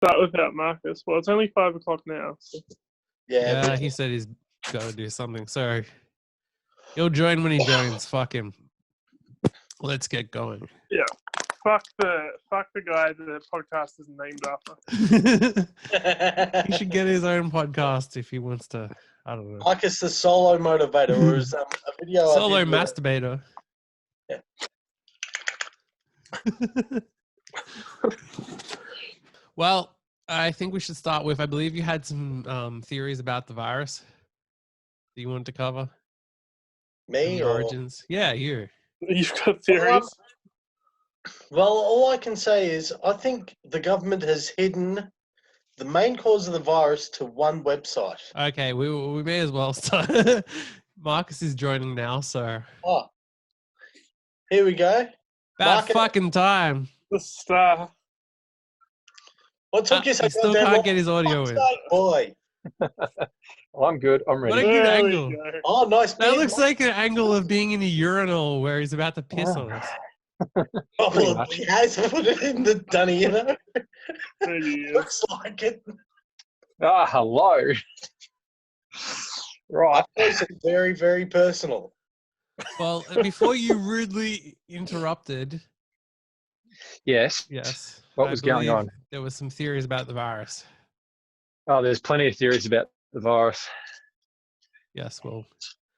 start without Marcus. Well, it's only 5 o'clock now. So. Yeah, he said he's got to do something. So he'll join when he joins. Fuck him. Let's get going. Yeah. Fuck the guy the podcast is named after. He should get his own podcast if he wants to. I don't know. Marcus the solo motivator, or is a video Solo masturbator. Yeah. Well, I think we should start with, I believe you had some theories about the virus that you wanted to cover. Me or or origins? Yeah, you. You've got theories? Well, all I can say is I think the government has hidden the main cause of the virus to one website. Okay, we may as well start. Marcus is joining now, so. Oh, here we go. About fucking time. The star. What took you so he still can't get his audio in. Boy. Well, I'm good. I'm ready. What a good angle. Oh, nice. That looks like an angle of being in a urinal where he's about to piss on us. Oh, well, he has put it in the dunny, you know. It looks like it. Ah, hello. Right. It's very, very personal. Well, before you rudely interrupted. Yes. Yes. What was going on? There was some theories about the virus. Oh, there's plenty of theories about the virus. Yes, well,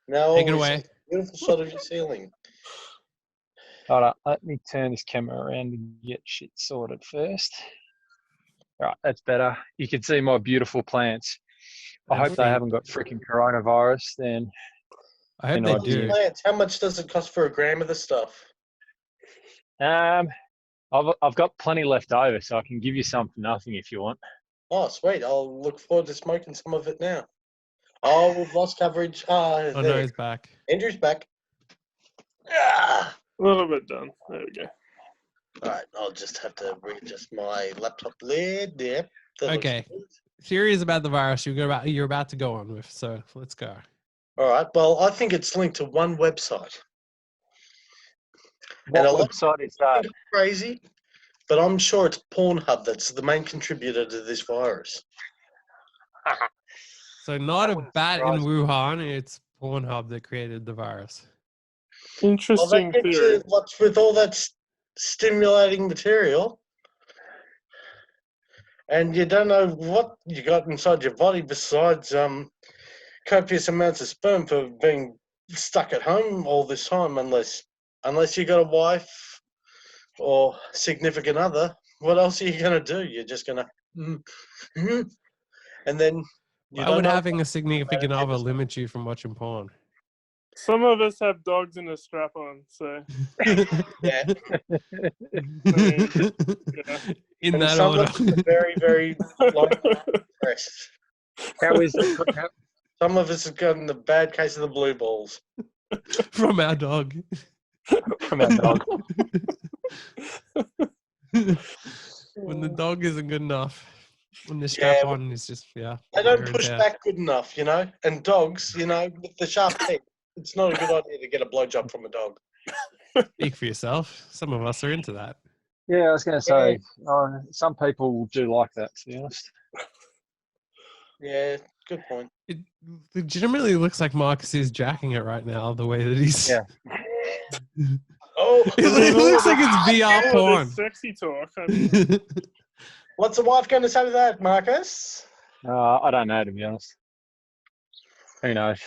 now take it away. Beautiful shot of your ceiling. Hold on, let me turn this camera around and get shit sorted first. All right, that's better. You can see my beautiful plants. I hope they haven't got freaking coronavirus. Then I hope they do. Plants, how much does it cost for a gram of the stuff? I've got plenty left over, so I can give you some for nothing if you want. Oh, sweet! I'll look forward to smoking some of it now. Oh, we've lost coverage. Oh no, he's back. Andrew's back. Ah! A little bit done. There we go. All right, I'll just have to readjust my laptop lid. Yep. Okay. Theories about the virus you're about to go on with. So let's go. All right. Well, I think it's linked to one website. What website is that? Crazy, but I'm sure it's Pornhub that's the main contributor to this virus. So not a bat in Wuhan, it's Pornhub that created the virus. Interesting theory. What's with all that stimulating material, and you don't know what you got inside your body besides copious amounts of sperm for being stuck at home all this time, unless you got a wife or significant other. What else are you going to do? You're just going to... And then... Why would having a significant other limit you from watching porn? Some of us have dogs in a strap-on, so... Yeah. In that order. Very, very long breasts. How is it? Some of us have gotten the bad case of the blue balls. From our dog. From our dog. When the dog isn't good enough. When the strap on is just, They don't push back good enough, you know? And dogs, you know, with the sharp teeth, it's not a good idea to get a blowjob from a dog. Speak for yourself. Some of us are into that. Yeah, I was going to say, some people do like that, to be honest. Yeah, good point. It legitimately looks like Marcus is jacking it right now, the way that he's... Yeah. Oh! It looks like it's VR porn. Sexy talk. I mean. What's the wife going to say to that, Marcus? I don't know, to be honest. Who knows?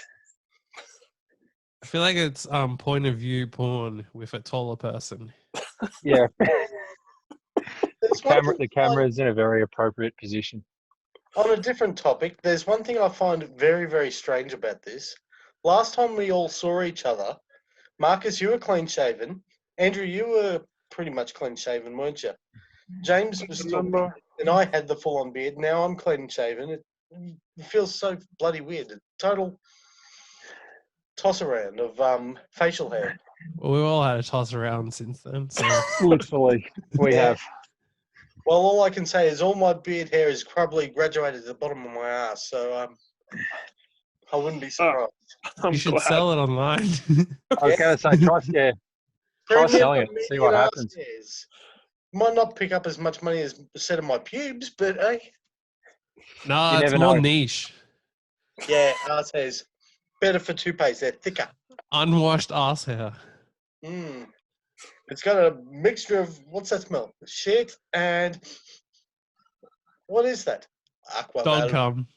I feel like it's point of view porn with a taller person. Yeah. The camera is in a very appropriate position. On a different topic, there's one thing I find very, very strange about this. Last time we all saw each other, Marcus, you were clean-shaven. Andrew, you were pretty much clean-shaven, weren't you? James was still beard, and I had the full-on beard. Now I'm clean-shaven. It feels so bloody weird. A total toss-around of facial hair. Well, we've all had a toss around since then. So. Literally, we have. Well, all I can say is all my beard hair is probably graduated to the bottom of my ass, so I wouldn't be surprised. You should sell it online. I was going to say, try selling it, see what happens. Might not pick up as much money as a set of my pubes, but hey, No, You it's never more know. niche. yeah, ours says better for toupees. They're thicker. Unwashed ass hair. Mm. It's got a mixture of what's that smell? Shit and what is that? Aqua. Dog cum.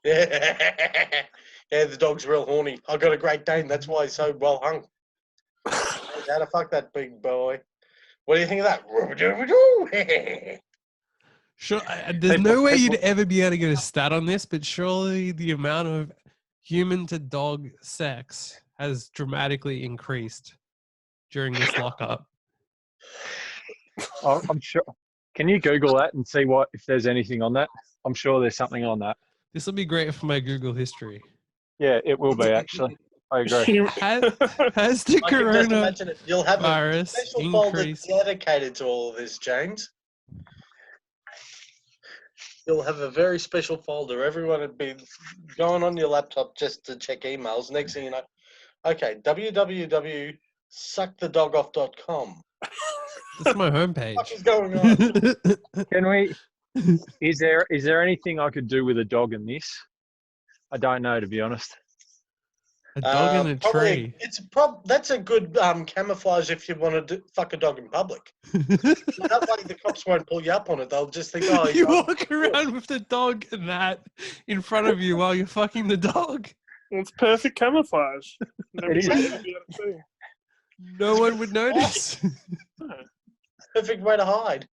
Yeah. Yeah, the dog's real horny. I got a Great Dane. That's why he's so well hung. How to fuck that big boy? What do you think of that? Sure, there's People- no way you'd people- ever be able to get a stat on this, but surely the amount of human to dog sex has dramatically increased during this lockup. I'm sure. Can you Google that and see if there's anything on that? I'm sure there's something on that. This will be great for my Google history. Yeah, it will be actually. I agree. Has the I can just imagine it. You'll have a coronavirus special folder increased? dedicated to all of this, James. You'll have a very special folder. Everyone would be going on your laptop just to check emails. Next thing you know, okay, www.suckthedogoff.com. That's my What homepage. is going on? Can we? Is there anything I could do with a dog in this? I don't know, to be honest. A dog in a Probably, tree. that's a good camouflage if you want to fuck a dog in public. That way the cops won't pull you up on it. They'll just think, oh, You walk around with the dog and that in front of you while you're fucking the dog. It's perfect camouflage. It is. Nobody will be able to see. No one would notice. perfect way to hide.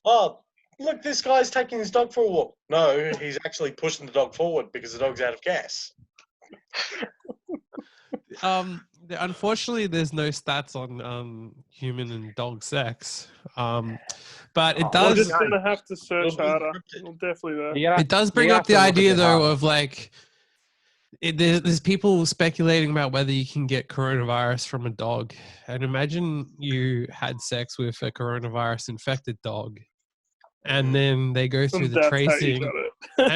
Oh, look, this guy's taking his dog for a walk. No, he's actually pushing the dog forward because the dog's out of gas. Unfortunately, there's no stats on human and dog sex. But it We're does. just going to have to search It'll be harder. encrypted. We'll definitely that. Yeah, It does bring you up have to the look a idea, bit though, harder. of like, there's people speculating about whether you can get coronavirus from a dog. And imagine you had sex with a coronavirus infected dog, and then they go through And the that's how you tracing, got it.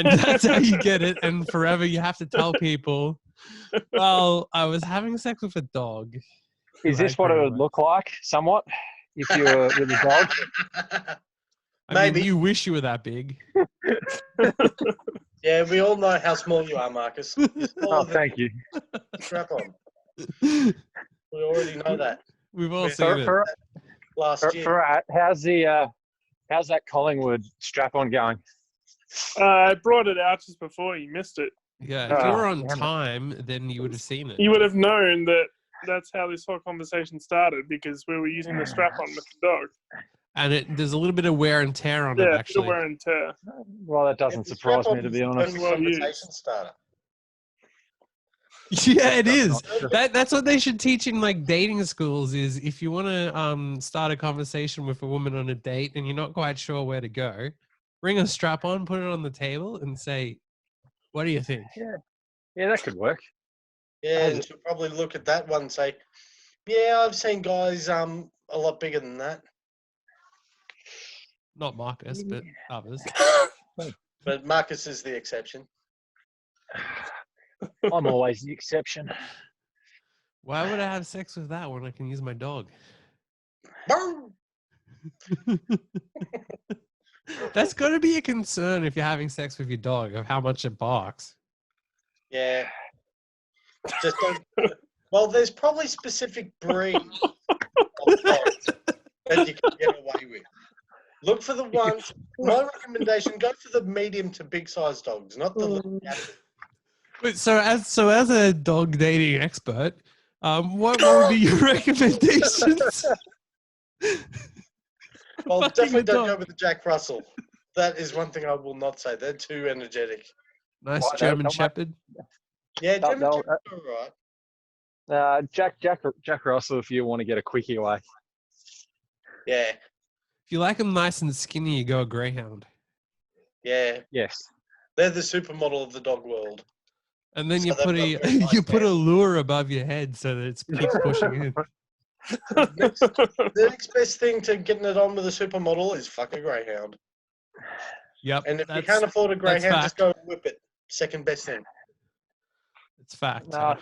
and that's how you get it. And forever you have to tell people, well, I was having sex with a dog. who Is this had what it would coronavirus." look like, somewhat, if you were with a dog? I Maybe. mean, you wish you were that big. Yeah, we all know how small you are, Marcus. You're Oh, smaller than thank you. strap on. We already know that We've all For- seen it. last year. How's that Collingwood strap-on going? I brought it out just before you missed it. Yeah, if you were on damn it. time, then you would have seen it. You would have known that that's how this whole conversation started because we were using the strap on with the dog. And there's a little bit of wear and tear on it, Yeah, the actually. wear and tear. Well, that doesn't The surprise me, strap-on to is be the honest. perfect Well used. conversation starter. Yeah, it is. Not- That's what they should teach in like dating schools. Is if you want to start a conversation with a woman on a date and you're not quite sure where to go, bring a strap on, put it on the table, and say, "What do you think?" Yeah, that could work. Yeah, and she'll probably look at that one and say, "Yeah, I've seen guys a lot bigger than that." Not Marcus, but others. But Marcus is the exception. I'm always the exception. Why would I have sex with that when I can use my dog? Boom! That's got to be a concern if you're having sex with your dog of how much it barks. Yeah. Just don't. Well, there's probably specific breeds of dogs that you can get away with. Look for the ones. My recommendation: go for the medium to big size dogs, not the little cats. Wait, so as a dog dating expert, what would be your recommendations? Well, Fucking definitely a don't go dog. with the Jack Russell. That is one thing I will not say. They're too energetic. Nice What, German they'll- Shepherd. Yeah, They'll- German they'll- Shepherds are all right. Jack Russell, if you want to get a quickie away. Yeah, If you like them nice and skinny, you go a greyhound. yeah. Yes. They're the supermodel of the dog world. And then So you they've put got a very nice you put a hair. lure above your head so that it keeps pushing in. The next best thing to getting it on with a supermodel is fuck a greyhound. Yep, And if you that's can't afford a that's greyhound, just fact. go and whip it. Second best thing. it's fact. No,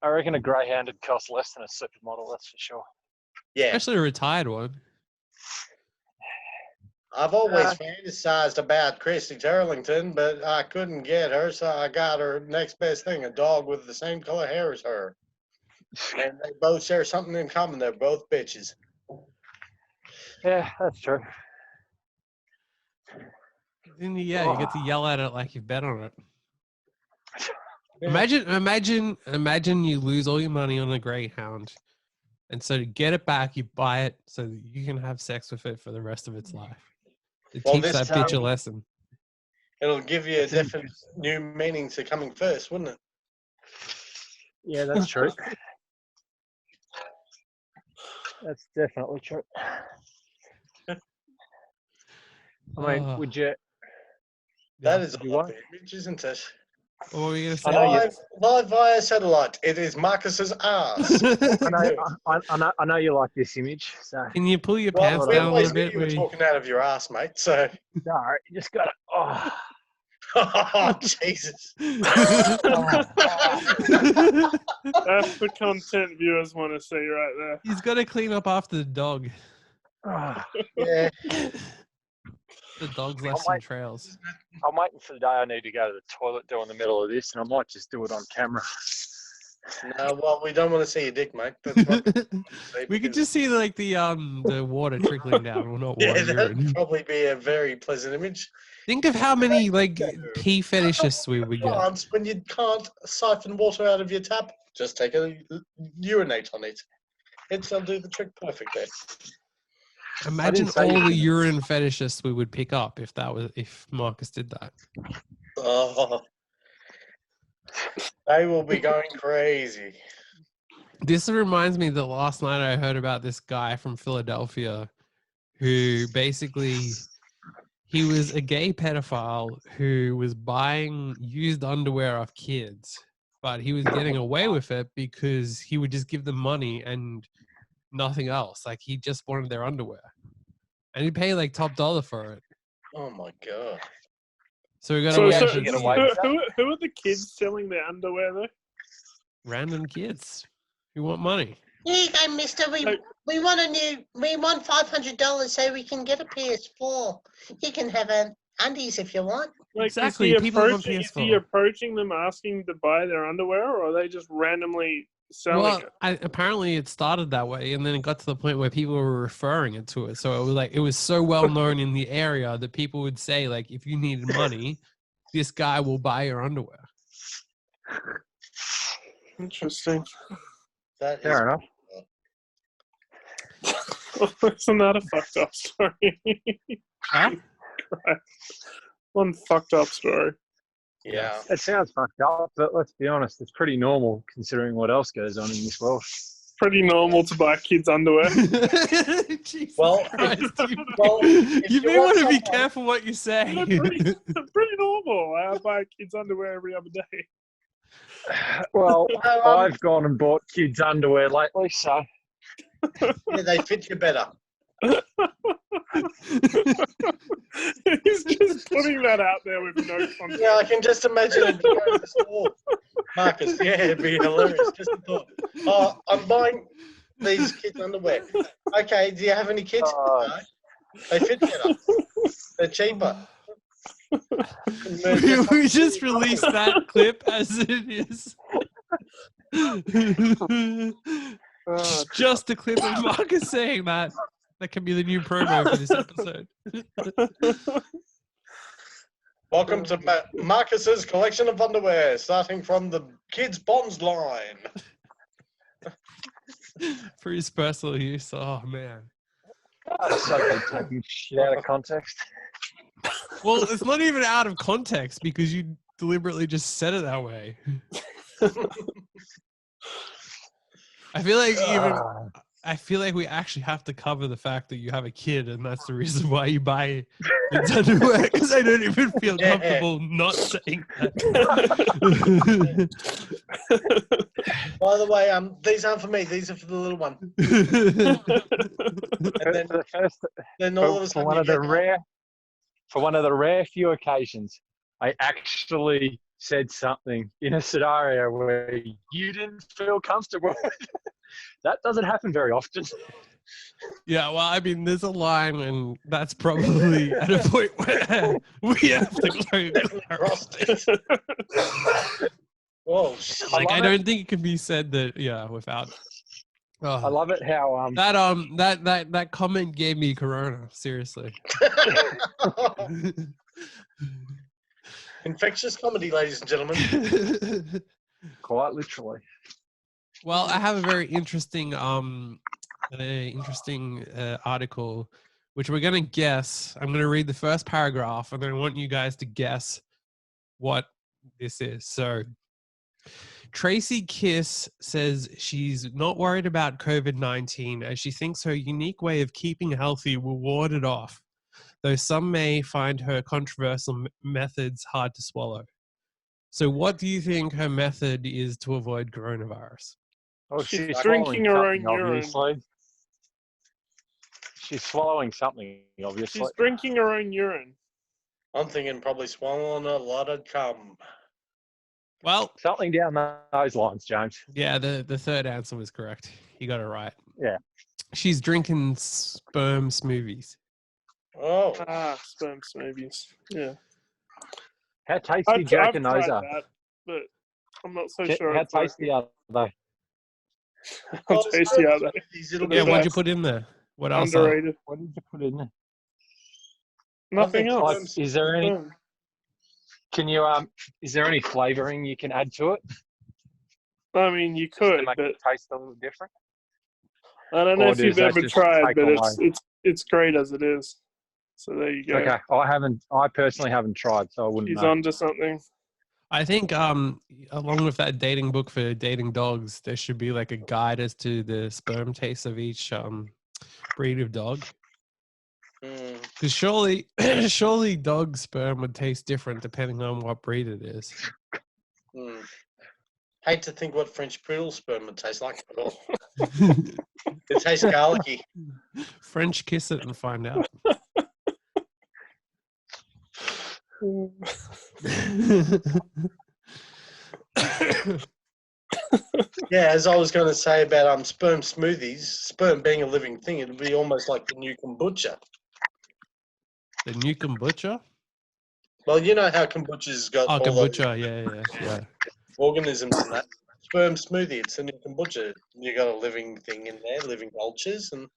I reckon a greyhound would cost less than a supermodel, that's for sure. Yeah. Especially a retired one. I've always fantasized about Christy Turlington, but I couldn't get her, so I got her next best thing, a dog with the same color hair as her. And they both share something in common. They're both bitches. Yeah, that's true. Then you get to yell at it like you've bet on it. Yeah. Imagine you lose all your money on a greyhound, and so to get it back, you buy it so that you can have sex with it for the rest of its life. It Well, teaches this that bitch a time- lesson. It'll give you a That's definite new meaning to coming first, wouldn't it? Yeah, that's true. That's definitely true. I mean, would you? That is a you lovely want? image, isn't it? What were you I gonna know say? Live via satellite. It is Marcus's ass. I know you like this image, so Can you pull your Well, pants we down a always little knew bit? you were talking out of your ass, mate. So, no, you just gotta. Oh, oh Jesus! That's the content viewers want to see right there. He's got to clean up after the dog. Yeah, The dog's left some trails. I'm waiting for the day I need to go to the toilet doing the middle of this, and I might just do it on camera. no, well, we don't want to see your dick, mate. That's what We could just see like the water trickling down. Well, not water, yeah, that'd urine. probably be a very pleasant image. Think of how many like pee fetishists we would get. Chance when you can't siphon water out of your tap, just take a urinate on it. It'll do the trick perfectly. Imagine say all you the can- urine fetishists we would pick up if Marcus did that. Oh, they will be going crazy. This reminds me that last night I heard about this guy from Philadelphia who basically he was a gay pedophile who was buying used underwear off kids, but he was getting away with it because he would just give them money and nothing else. Like he just wanted their underwear, and he'd pay like top dollar for it. Oh my god. So we got So, to so, watch get it. away with that. who are the kids selling their underwear though? Random kids who want money. Here you go, mister. We want $500 so we can get a PS4. You can have undies if you want. Like, Exactly, Is people want is he PS4. approaching them asking to buy their underwear, or are they just randomly selling Well, it? apparently it started that way, and then it got to the point where people were referring it to it. So it was like it was so well known in the area that people would say, like, if you needed money, this guy will buy your underwear. Interesting. That is Fair enough. Isn't that a fucked up story? Huh? One fucked up story. yeah. It sounds fucked up, but let's be honest, it's pretty normal considering what else goes on in this world. Pretty normal to buy kids' underwear. Jesus Well, Christ, well, if you you may want want to be someone- careful what you say. Pretty normal. I buy kids' underwear every other day. Well, No, I've gone and bought kids' underwear lately, so yeah, they fit you better. He's just putting that out there with no context. Yeah, I can just imagine it going to the store. Marcus, yeah, it'd be hilarious. Just a thought. Oh, I'm buying these kids' underwear. Okay, do you have any kids? Oh. No. They fit better. They're cheaper. We just released that clip as it is. Just a clip of Marcus saying that. That can be the new promo for this episode. Welcome to Marcus's collection of underwear, starting from the kids' Bonds line. For his personal use. Oh, man. so they taking shit out of context. Well, it's not even out of context because you deliberately just said it that way. I feel like we actually have to cover the fact that you have a kid, and that's the reason why you buy kids' underwear. Because I don't even feel comfortable not saying that. By the way, these aren't for me. These are for the little one. And then, For the first, then all of a for sudden, one you of the get rare few occasions, I actually said something in a scenario where you didn't feel comfortable. That doesn't happen very often. Yeah, well, I mean, there's a line, and that's probably at a point where we have to Definitely go. crossed it. Whoa, Like, I love don't think it can be said that, yeah, without. I Oh, love it how that comment gave me corona. Seriously. infectious comedy, ladies and gentlemen. quite literally. Well, I have a very interesting article, which we're gonna guess. I'm gonna read the first paragraph, and then I want you guys to guess what this is. So, Tracy Kiss says she's not worried about COVID-19 as she thinks her unique way of keeping healthy will ward it off, though some may find her controversial methods hard to swallow. So what do you think her method is to avoid coronavirus? Oh, She's she's drinking swallowing her own something, urine. obviously. She's swallowing something, obviously. She's drinking her own urine. I'm thinking probably swallowing a lot of cum. Well, Something down those lines, James. yeah, the third answer was correct. You got it right. Yeah. She's drinking sperm smoothies. Oh, Sperm smoothies. Yeah. How tasty do you reckon those are? that, but I'm not so sure. How it's like- tasty are they? How tasty are they? It'll be Yeah, what'd you nice. put in there? What else? Underrated. What did you put in there? Nothing think else. sperm's- Is there any? Sperm. Can you Is there any flavouring you can add to it I mean, you to could, make but it taste a little different? I don't know Or if you've does that ever just tried, take but away? it's great as it is. So there you go. Okay, I personally haven't tried, so I wouldn't She's know. onto something. I think along with that dating book for dating dogs, there should be like a guide as to the sperm taste of each breed of dog. Mm. Because surely dog sperm would taste different depending on what breed it is. Mm. Hate to think what French poodle sperm would taste like. Oh, it tastes garlicky. French kiss it and find out. Yeah, as I was going to say about sperm smoothies, sperm being a living thing, it'd be almost like the new kombucha. The Newcombe butcher? Well, you know how kombucha's got Oh, all those kombucha, yeah. organisms in that. Sperm smoothie, it's a new kombucha. You got a living thing in there, living cultures, and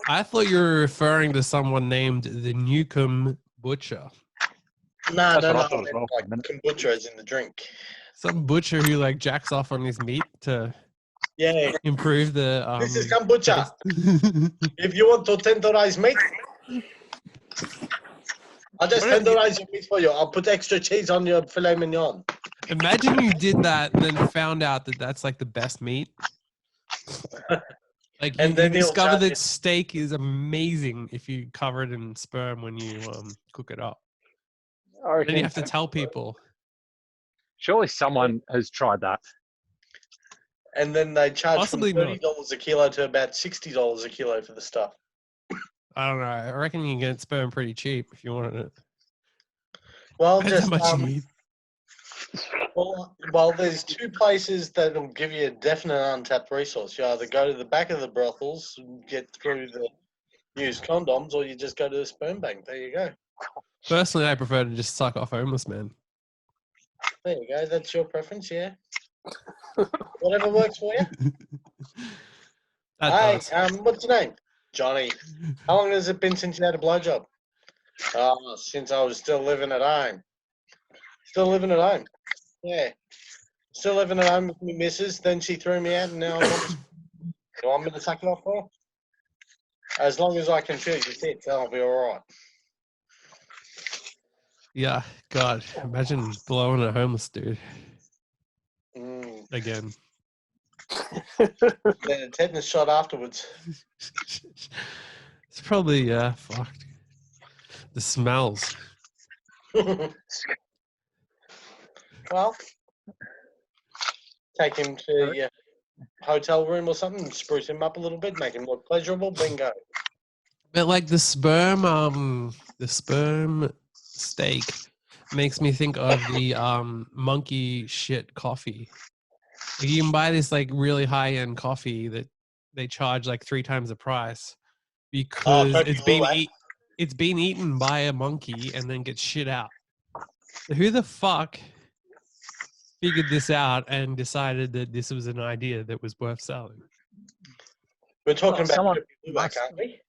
I thought you were referring to someone named the Newcombe butcher. no, That's what I thought I as meant well for a like minute. kombucha as in the drink. Some butcher who like jacks off on his meat to Yeah, improve the this is kombucha. taste. If you want to tenderize meat, I'll just tenderize your meat for you. I'll put extra cheese on your filet mignon. Imagine you did that and then found out that that's like the best meat. Like And you then he'll discover charge that you. steak is amazing if you cover it in sperm when you cook it up. I Then reckon you have to tell people. surely someone has tried that. And then they charge Possibly from not. $30 a kilo to about $60 a kilo for the stuff. I don't know. I reckon you can get sperm pretty cheap if you wanted it. Well, Depends just how much you need. well, there's two places that will give you a definite untapped resource. You either go to the back of the brothels and get through the used condoms, or you just go to the sperm bank. There you go. Personally, I prefer to just suck off homeless men. There you go. That's your preference, yeah. Whatever works for you. That Hey, does. what's your name? Johnny. How long has it been since you had a blowjob? Since I was still living at home. Still living at home. Yeah. Still living at home with my missus. Then she threw me out, and now I'm on. You want me to suck it off for? As long as I can feel your tits, I'll be all right. Yeah, God, imagine blowing a homeless dude Mm. again. Then a tetanus shot afterwards. It's probably fucked. The smells. Well, take him to your hotel room or something, spruce him up a little bit, make him look pleasurable. Bingo. But like the sperm steak makes me think of the monkey shit coffee. You can buy this like really high end coffee that they charge like 3 times the price because Kobe Luwak. it's been eaten by a monkey and then gets shit out. So who the fuck figured this out and decided that this was an idea that was worth selling? We're talking about someone Kobe Luwak, aren't we?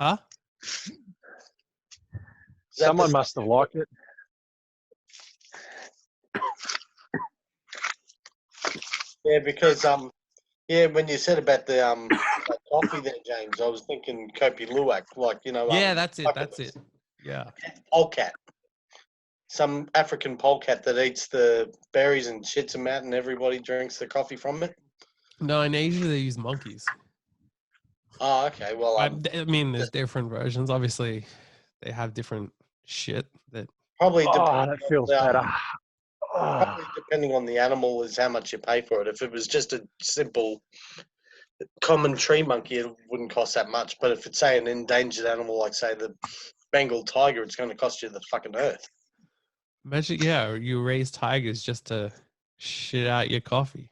Huh? Is that Someone the- must have liked it. Yeah, because when you said about the that coffee there, James, I was thinking Kopi Luwak, like Yeah, that's it. like That's it. Yeah. Polecat, some African polecat that eats the berries and shits them out, and everybody drinks the coffee from it. No, in Asia they use monkeys. Oh, okay. Well, I mean, there's different versions. Obviously, they have different shit that. probably Oh, depending that feels on better. probably depending on the animal is how much you pay for it. If it was just a simple common tree monkey, it wouldn't cost that much. But if it's say an endangered animal, like say the Bengal tiger, it's going to cost you the fucking earth. Imagine, yeah, you raise tigers just to shit out your coffee.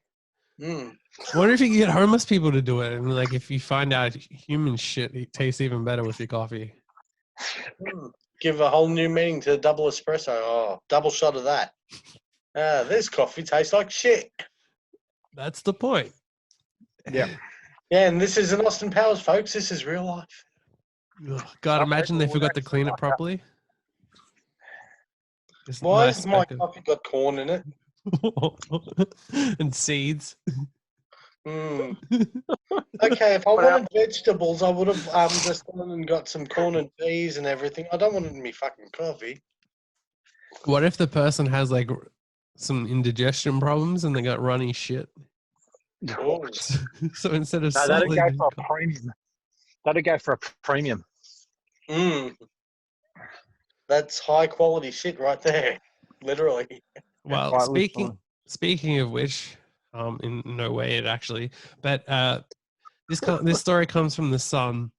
Mm. I wonder if you can get homeless people to do it, and like if you find out human shit, it tastes even better with your coffee. Give a whole new meaning to double espresso. Oh, double shot of that. This coffee tastes like shit. That's the point. Yeah. Yeah, and this isn't Austin Powers, folks. This is real life. Ugh, God, imagine they Well, forgot to that's clean it like that. properly. Just Why nice has my speck of- coffee got corn in it? and seeds. Mm. Okay, if I wanted vegetables, I would have just gone and got some corn and peas and everything. I don't want it in me fucking coffee. What if the person has like some indigestion problems and they got runny shit? Oh. So instead of No, that'd selling go the for a co- premium. That'd go for a premium. Mm. That's high quality shit right there. Literally. well, Quite speaking of which, in no way it actually, but this story comes from the Sun.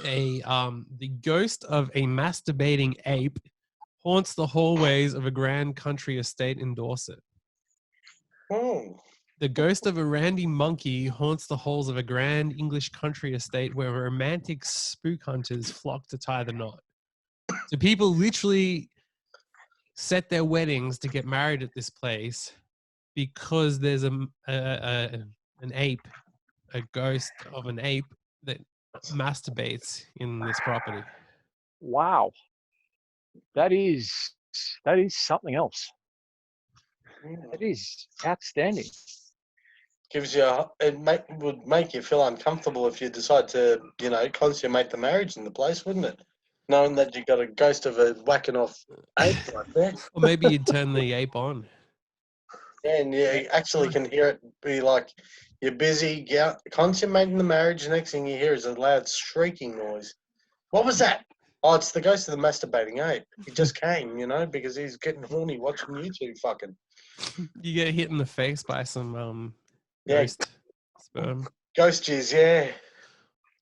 The ghost of a masturbating ape haunts the hallways of a grand country estate in Dorset. Oh. The ghost of a randy monkey haunts the halls of a grand English country estate where romantic spook hunters flock to tie the knot. So people literally set their weddings to get married at this place because there's an ape, a ghost of an ape that masturbates in this property. Wow. That is something else. That is outstanding. Gives you would make you feel uncomfortable if you decide to, consummate the marriage in the place, wouldn't it? Knowing that you got a ghost of a whacking off ape right there. Or maybe you'd turn the ape on. And you actually can hear it be like you're busy consummating the marriage. The next thing you hear is a loud shrieking noise. What was that? Oh, it's the ghost of the masturbating ape. He just came, because he's getting horny watching you two fucking. You get hit in the face by some Yeah. ghost sperm. Ghost jizz, yeah.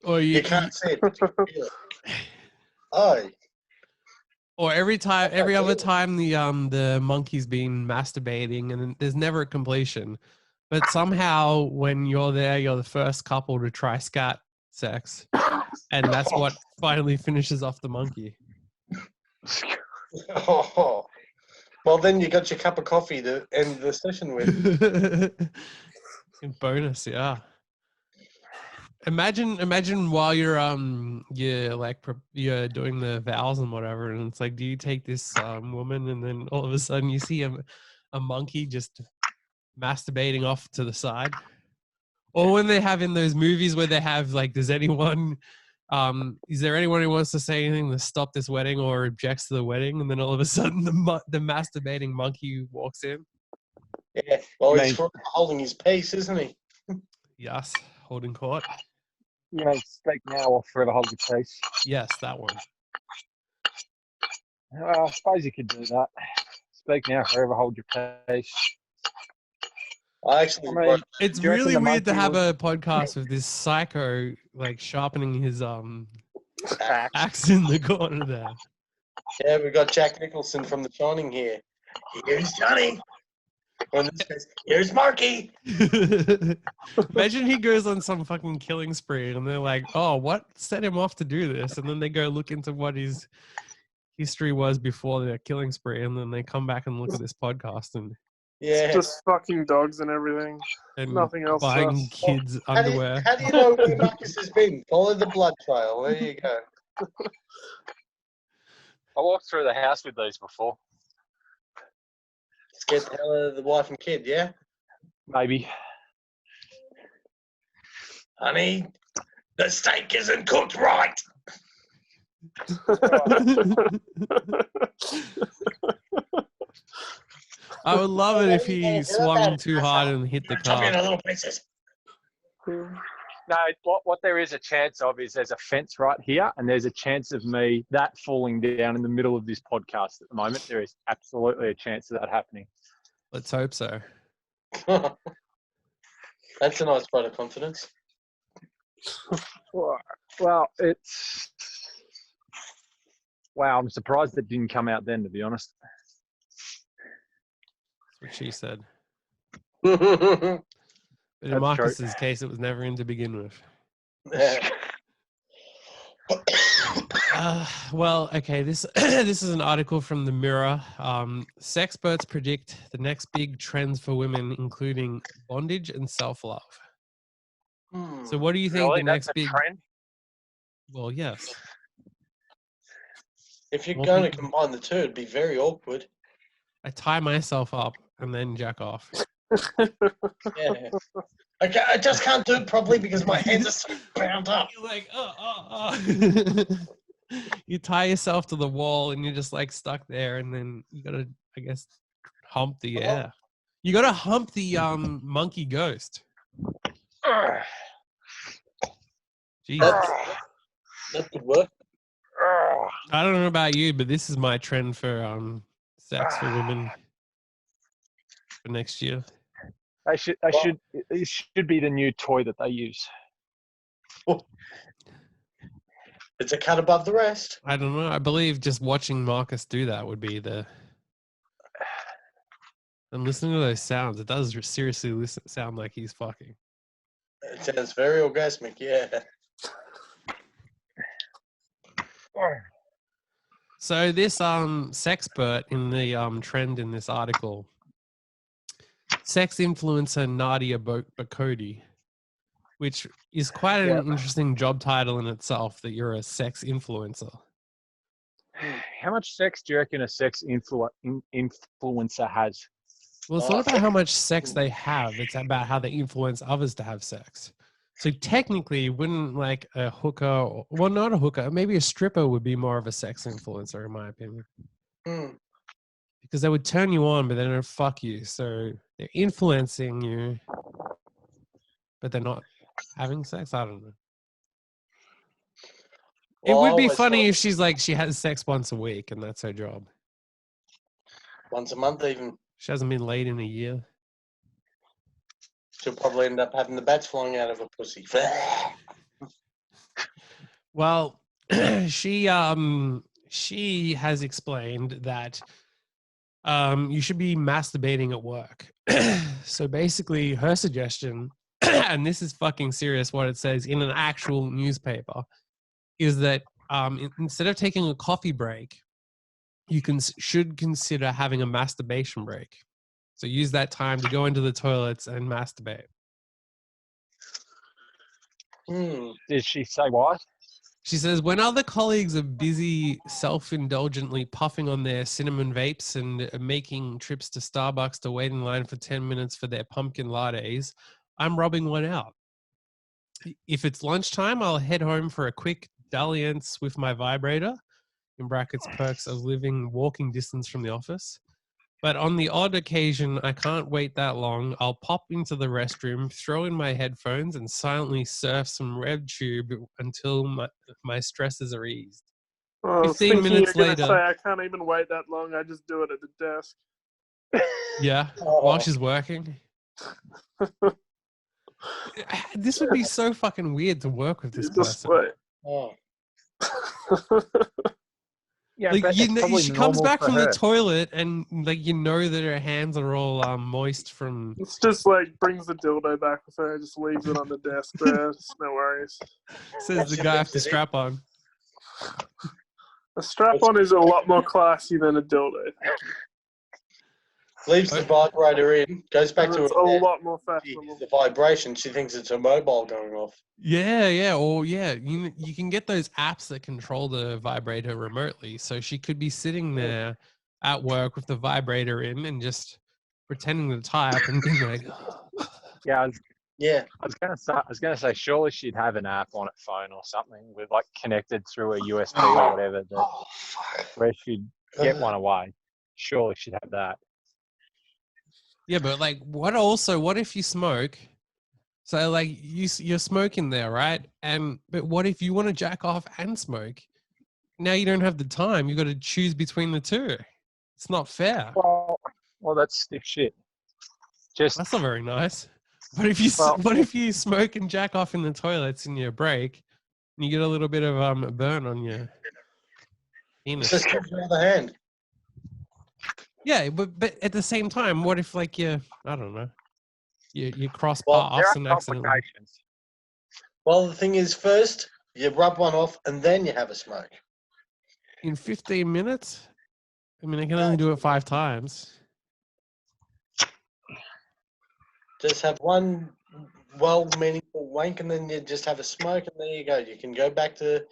Or You can't see it, but you can feel it. Oh. Or every other time the monkey's been masturbating and there's never a completion. But somehow when you're there, you're the first couple to try scat sex. And that's what finally finishes off the monkey. Oh. Well, then you got your cup of coffee to end the session with. Bonus, yeah. Imagine while you're you're doing the vows and whatever, and it's like, do you take this woman, and then all of a sudden you see a monkey just masturbating off to the side, or when they have in those movies where they have like, is there anyone who wants to say anything to stop this wedding or objects to the wedding, and then all of a sudden the masturbating monkey walks in. Yeah, well, he's holding his peace, isn't he? Yes, holding court. You know, speak now or forever hold your peace. Yes, that one. I suppose you could do that. Speak now, forever hold your peace. I actually, I mean, It's do you reckon really the weird to monkey have was- a podcast with this psycho like sharpening his Axe. axe in the corner there. yeah, we got Jack Nicholson from The Shining here. Here's Johnny. When it says, here's Marky. Imagine he goes on some fucking killing spree and they're like, oh, what set him off to do this? And then they go look into what his history was before the killing spree, and then they come back and look at this podcast and Yeah. Just fucking dogs and everything. Nothing else. buying Sus. kids' How do, you, underwear. how do you know where Marcus has been? Follow the blood trail. There you go. I walked through the house with these before. Let's get the hell out of the wife and kid, yeah? Maybe. Honey, the steak isn't cooked right. I would love it if he swung too hard and hit the Chop it into car. little pieces. No, what there is a chance of is there's a fence right here, and there's a chance of me that falling down in the middle of this podcast at the moment. There is absolutely a chance of that happening. Let's hope so. That's a nice vote of confidence. Well, it's... Wow, I'm surprised it didn't come out then, to be honest. That's what she said. Yeah. But in Marcus's case, it was never in to begin with. Well, okay, this this is an article from the Mirror. Sexperts predict the next big trends for women, including bondage and self-love. So what do you think Really? the That's next a big... trend? Well, yes. If you're Well, going to people- combine the two, it'd be very awkward. I tie myself up and then jack off. Yeah. Okay, I just can't do it properly because my hands are so bound up. You're like, You tie yourself to the wall and you're just like stuck there, and then you gotta, I guess, hump the air. You gotta hump the monkey ghost. Jeez. That could work. I don't know about you, but this is my trend for sex for women for next year. It should be the new toy that they use. It's a cut above the rest. I don't know. I believe just watching Marcus do that would be the... And listening to those sounds, it does seriously sound like he's fucking. It sounds very orgasmic, yeah. So this sexpert in the trend in this article, sex influencer Nadia Bakodi, which is quite an interesting job title in itself, that you're a sex influencer. How much sex do you reckon a sex influencer has? Well, it's not about how much sex they have. It's about how they influence others to have sex. So technically, wouldn't like a hooker, well, not a hooker, maybe a stripper would be more of a sex influencer, in my opinion. Because they would turn you on, but they don't fuck you. So they're influencing you, but they're not having sex. I don't know. It would be funny if she's like, she has sex once a week and that's her job. Once a month even. She hasn't been laid in a year. She'll probably end up having the bats flying out of her pussy. Well, she has explained that you should be masturbating at work. So basically her suggestion, and this is fucking serious what it says in an actual newspaper, is that instead of taking a coffee break, you should consider having a masturbation break. So use that time to go into the toilets and masturbate. Did she say why? She says, when other colleagues are busy self-indulgently puffing on their cinnamon vapes and making trips to Starbucks to wait in line for 10 minutes for their pumpkin lattes, I'm rubbing one out. If it's lunchtime, I'll head home for a quick dalliance with my vibrator, in brackets, perks of living walking distance from the office. But on the odd occasion, I can't wait that long. I'll pop into the restroom, throw in my headphones, and silently surf some RedTube until my stresses are eased. Oh, 15 minutes you're later. Say, I can't even wait that long. I just do it at the desk. Yeah, while she's working. This would be so fucking weird to work with this person. Wait. Oh. Yeah, Like but you it's know, probably she comes normal back for from her. the toilet and like you know that her hands are all moist from. It's just like brings the dildo back with her, just leaves it on the desk there. It's no worries. Says the She guy leaves after it in. strap on. A strap-on is a lot more classy than a dildo. Leaves the vibrator in, goes back And to her it's a desk. lot more She fashionable. hears the vibration. She thinks it's her mobile going off. Yeah, or you can get those apps that control the vibrator remotely. So she could be sitting there at work with the vibrator in and just pretending to type and being like, Yeah, Yeah. I was gonna say, surely she'd have an app on her phone or something with like connected through a USB or whatever that Oh, fuck. where she'd get one away. Surely she'd have that. yeah, but like, what if you smoke? So like you're smoking there, right? But what if you want to jack off and smoke? Now you don't have the time. You got to choose between the two. It's not fair. Well, that's stiff shit. Just That's not very nice. What if you smoke and jack off in the toilets in your break, and you get a little bit of a burn on your penis? Just give her the hand. Yeah, but at the same time, what if like I don't know, you cross Well, there paths are and accidentally? complications. Well, the thing is, first you rub one off and then you have a smoke. In 15 minutes? I mean, I can only do it 5 times. Just have one meaningful wank and then you just have a smoke and there you go. You can go back to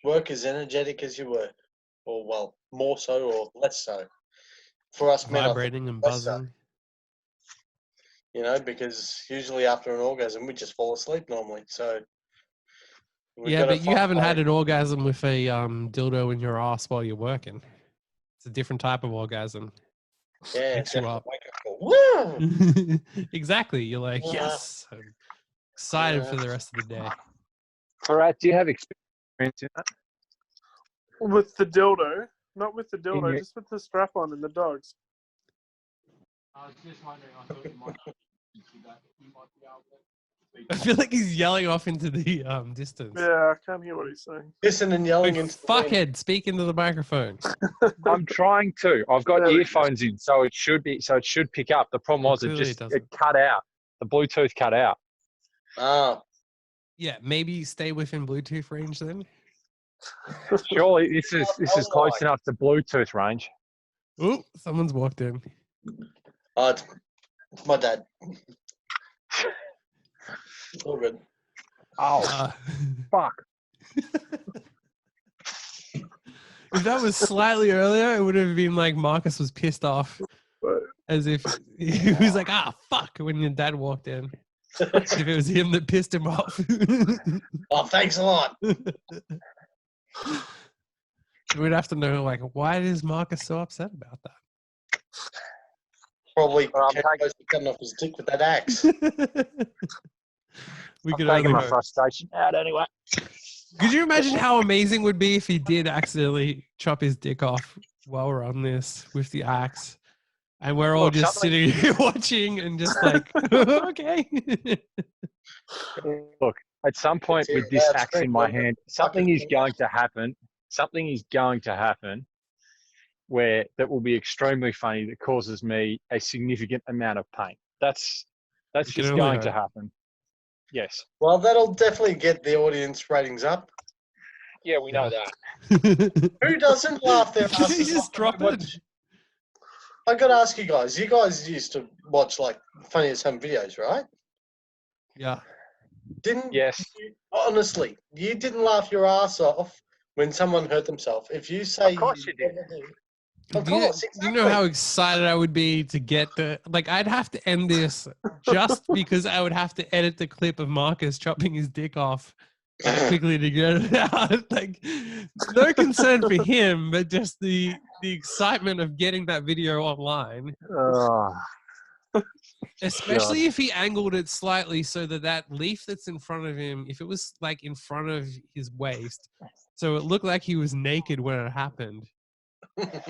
work as energetic as you were. Or, well, more so or less so. For us men, I think Vibrating and less so. buzzing. You know, because usually after an orgasm, we just fall asleep normally. So, Yeah, but you haven't had an orgasm with a dildo in your ass while you're working. It's a different type of orgasm. Yeah, Wakes you definitely up. wake up. Woo! Exactly. You're like, Yeah. yes. I'm excited Yeah. for the rest of the day. Farat, do you have experience in that? With the dildo, not with the In dildo, your- just with the strap-on and the dogs. I was just wondering, I thought you might be able to. I feel like he's yelling off into the distance. Yeah, I can't hear what he's saying. Listen and yelling Like, into the wind. fuckhead, speak into the microphone. I'm trying to. I've got There we go. earphones in, so it should pick up. The problem was Clearly it doesn't. it cut out. The Bluetooth cut out. Oh, Yeah, maybe stay within Bluetooth range then. Surely this is close enough to Bluetooth range. Oh, someone's walked in. It's my dad. All good. Oh fuck! If that was slightly earlier, it would have been like Marcus was pissed off, as if he was like, "Ah, fuck!" when your dad walked in. If it was him that pissed him off. Oh, thanks a lot. We'd have to know, like, why is Marcus so upset about Probably Well, I'm cutting off his dick with that axe. that? We I'm could taking only my hope. frustration out anyway. Could you imagine how amazing it would be if he did accidentally chop his dick off while we're on this with the axe? And we're all Look, just something- sitting here watching and just like, okay. Look, at some point Yeah, with this that's axe in great, my but hand, something is fucking- going to happen. Something is going to happen where that will be extremely funny that causes me a significant amount of pain. That's You can just only going to hope. happen. Yes. Well, that'll definitely get the audience ratings up. Yeah, we know Yeah. that. Who doesn't laugh their Did you asses just off drop when they it? watch- I got to ask you guys. You guys used to watch like Funniest Home Videos, right? Yeah. Didn't Yes. you, honestly, you didn't laugh your ass off when someone hurt themselves. If you say Of course you did. never do- Of Do you, course, do exactly. you know how excited I would be to get the like? I'd have to end this just because I would have to edit the clip of Marcus chopping his dick off quickly to get it out. Like, no concern for him, but just the excitement of getting that video online. Oh, Especially if he angled it slightly so that leaf that's in front of him, if it was like in front of his waist, so it looked like he was naked when it happened.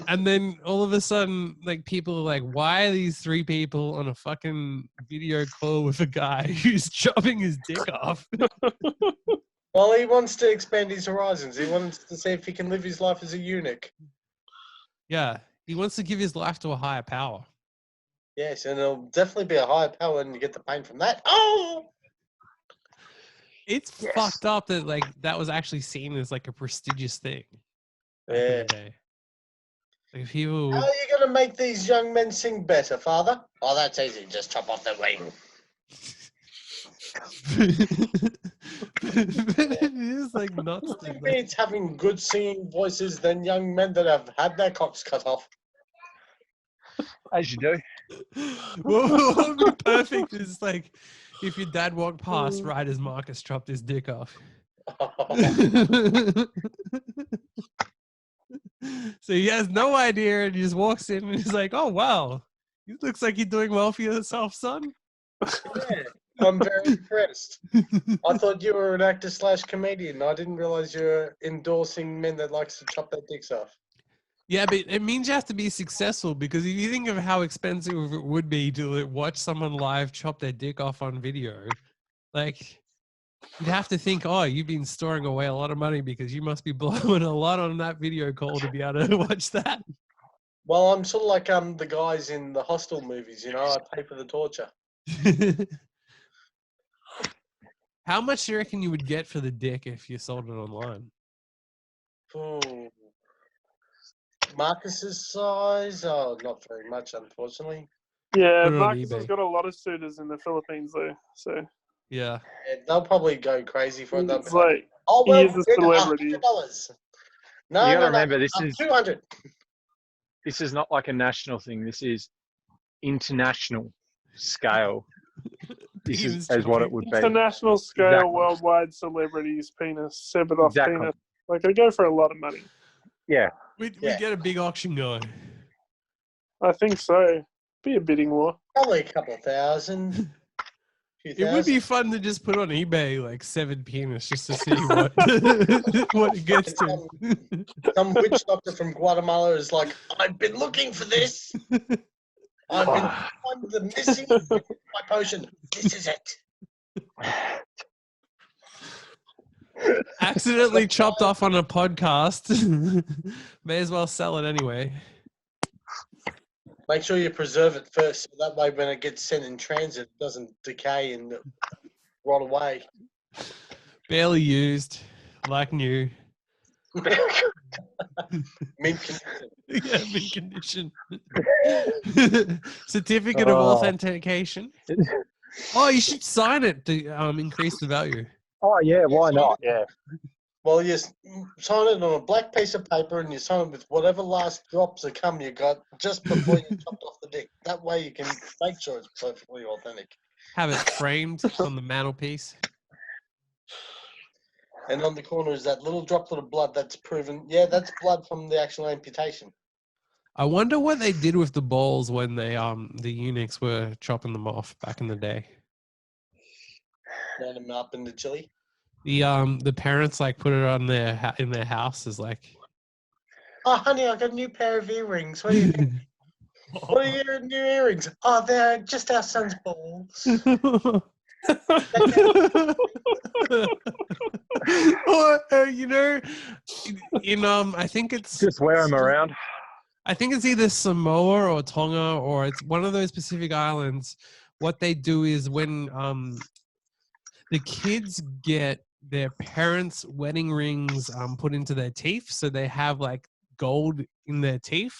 And then all of a sudden, like, people are like, why are these 3 people on a fucking video call with a guy who's chopping his dick off? Well, he wants to expand his horizons. He wants to see if he can live his life as a eunuch. Yeah, he wants to give his life to a higher power. Yes, and it'll definitely be a higher power and you get the pain from that. Oh! It's Yes. fucked up that like that was actually seen as like a prestigious thing back in Yeah. the day. Like people How would. are you going to make these young men sing better, Father? Oh, that's easy. Just chop off their wing. It is like nuts. Nothing Like, beats having good singing voices than young men that have had their cocks cut off. As you do. what would be perfect is like if your dad walked past right as Marcus chopped his dick off. So he has no idea and he just walks in and he's like, oh wow, it looks like you're doing well for yourself, son. Yeah, I'm very impressed. I thought you were an actor / comedian. I didn't realize you were endorsing men that likes to chop their dicks off. Yeah, but it means you have to be successful because if you think of how expensive it would be to like, watch someone live chop their dick off on video, like you'd have to think, oh, you've been storing away a lot of money because you must be blowing a lot on that video call to be able to watch that. Well, I'm sort of like the guys in the Hostel movies, you know, I pay for the torture. How much do you reckon you would get for the dick if you sold it online? Ooh. Marcus's size? Oh, not very much, unfortunately. Yeah, Put it on Marcus has eBay. got a lot of suitors in the Philippines though, so Yeah. Yeah, they'll probably go crazy for it. They'll be it's like, like oh, he well, is a celebrity. $100. No, You gotta no, remember, no, this is 200. this is not like a national thing. This is international scale. This is as what it would be. International scale, Exactly. worldwide celebrities, penis, Sebadoff Exactly. penis. Like I go for a lot of money. Yeah. We Yeah. get a big auction going. I think so. Be a bidding war. Probably a couple thousand. It would be fun to just put on eBay like 7 penis just to see what what it gets to. Some witch doctor from Guatemala is like, I've been looking for this. I've been finding the missing my potion. This is it. Accidentally chopped off on a podcast. May as well sell it anyway. Make sure you preserve it first, so that way when it gets sent in transit, it doesn't decay and rot away. Barely used, like new. Mint condition. Yeah, mint condition. Certificate of authentication. Oh, you should sign it to increase the value. Oh yeah, why not? Yeah. Well, you sign it on a black piece of paper and you sign it with whatever last drops of cum you got just before you chopped off the dick. That way you can make sure it's perfectly authentic. Have it framed on the mantelpiece. And on the corner is that little droplet of blood that's proven, yeah, that's blood from the actual amputation. I wonder what they did with the balls when they the eunuchs were chopping them off back in the day. Ran them up in the chili. The parents like put it on their in their house as like. Oh, honey, I got a new pair of earrings. What do you think? What are your new earrings? Oh, they're just our son's balls. Or you know, in I think it's Just wear them around. I think it's either Samoa or Tonga or it's one of those Pacific islands. What they do is when the kids get their parents' wedding rings put into their teeth, so they have like gold in their teeth.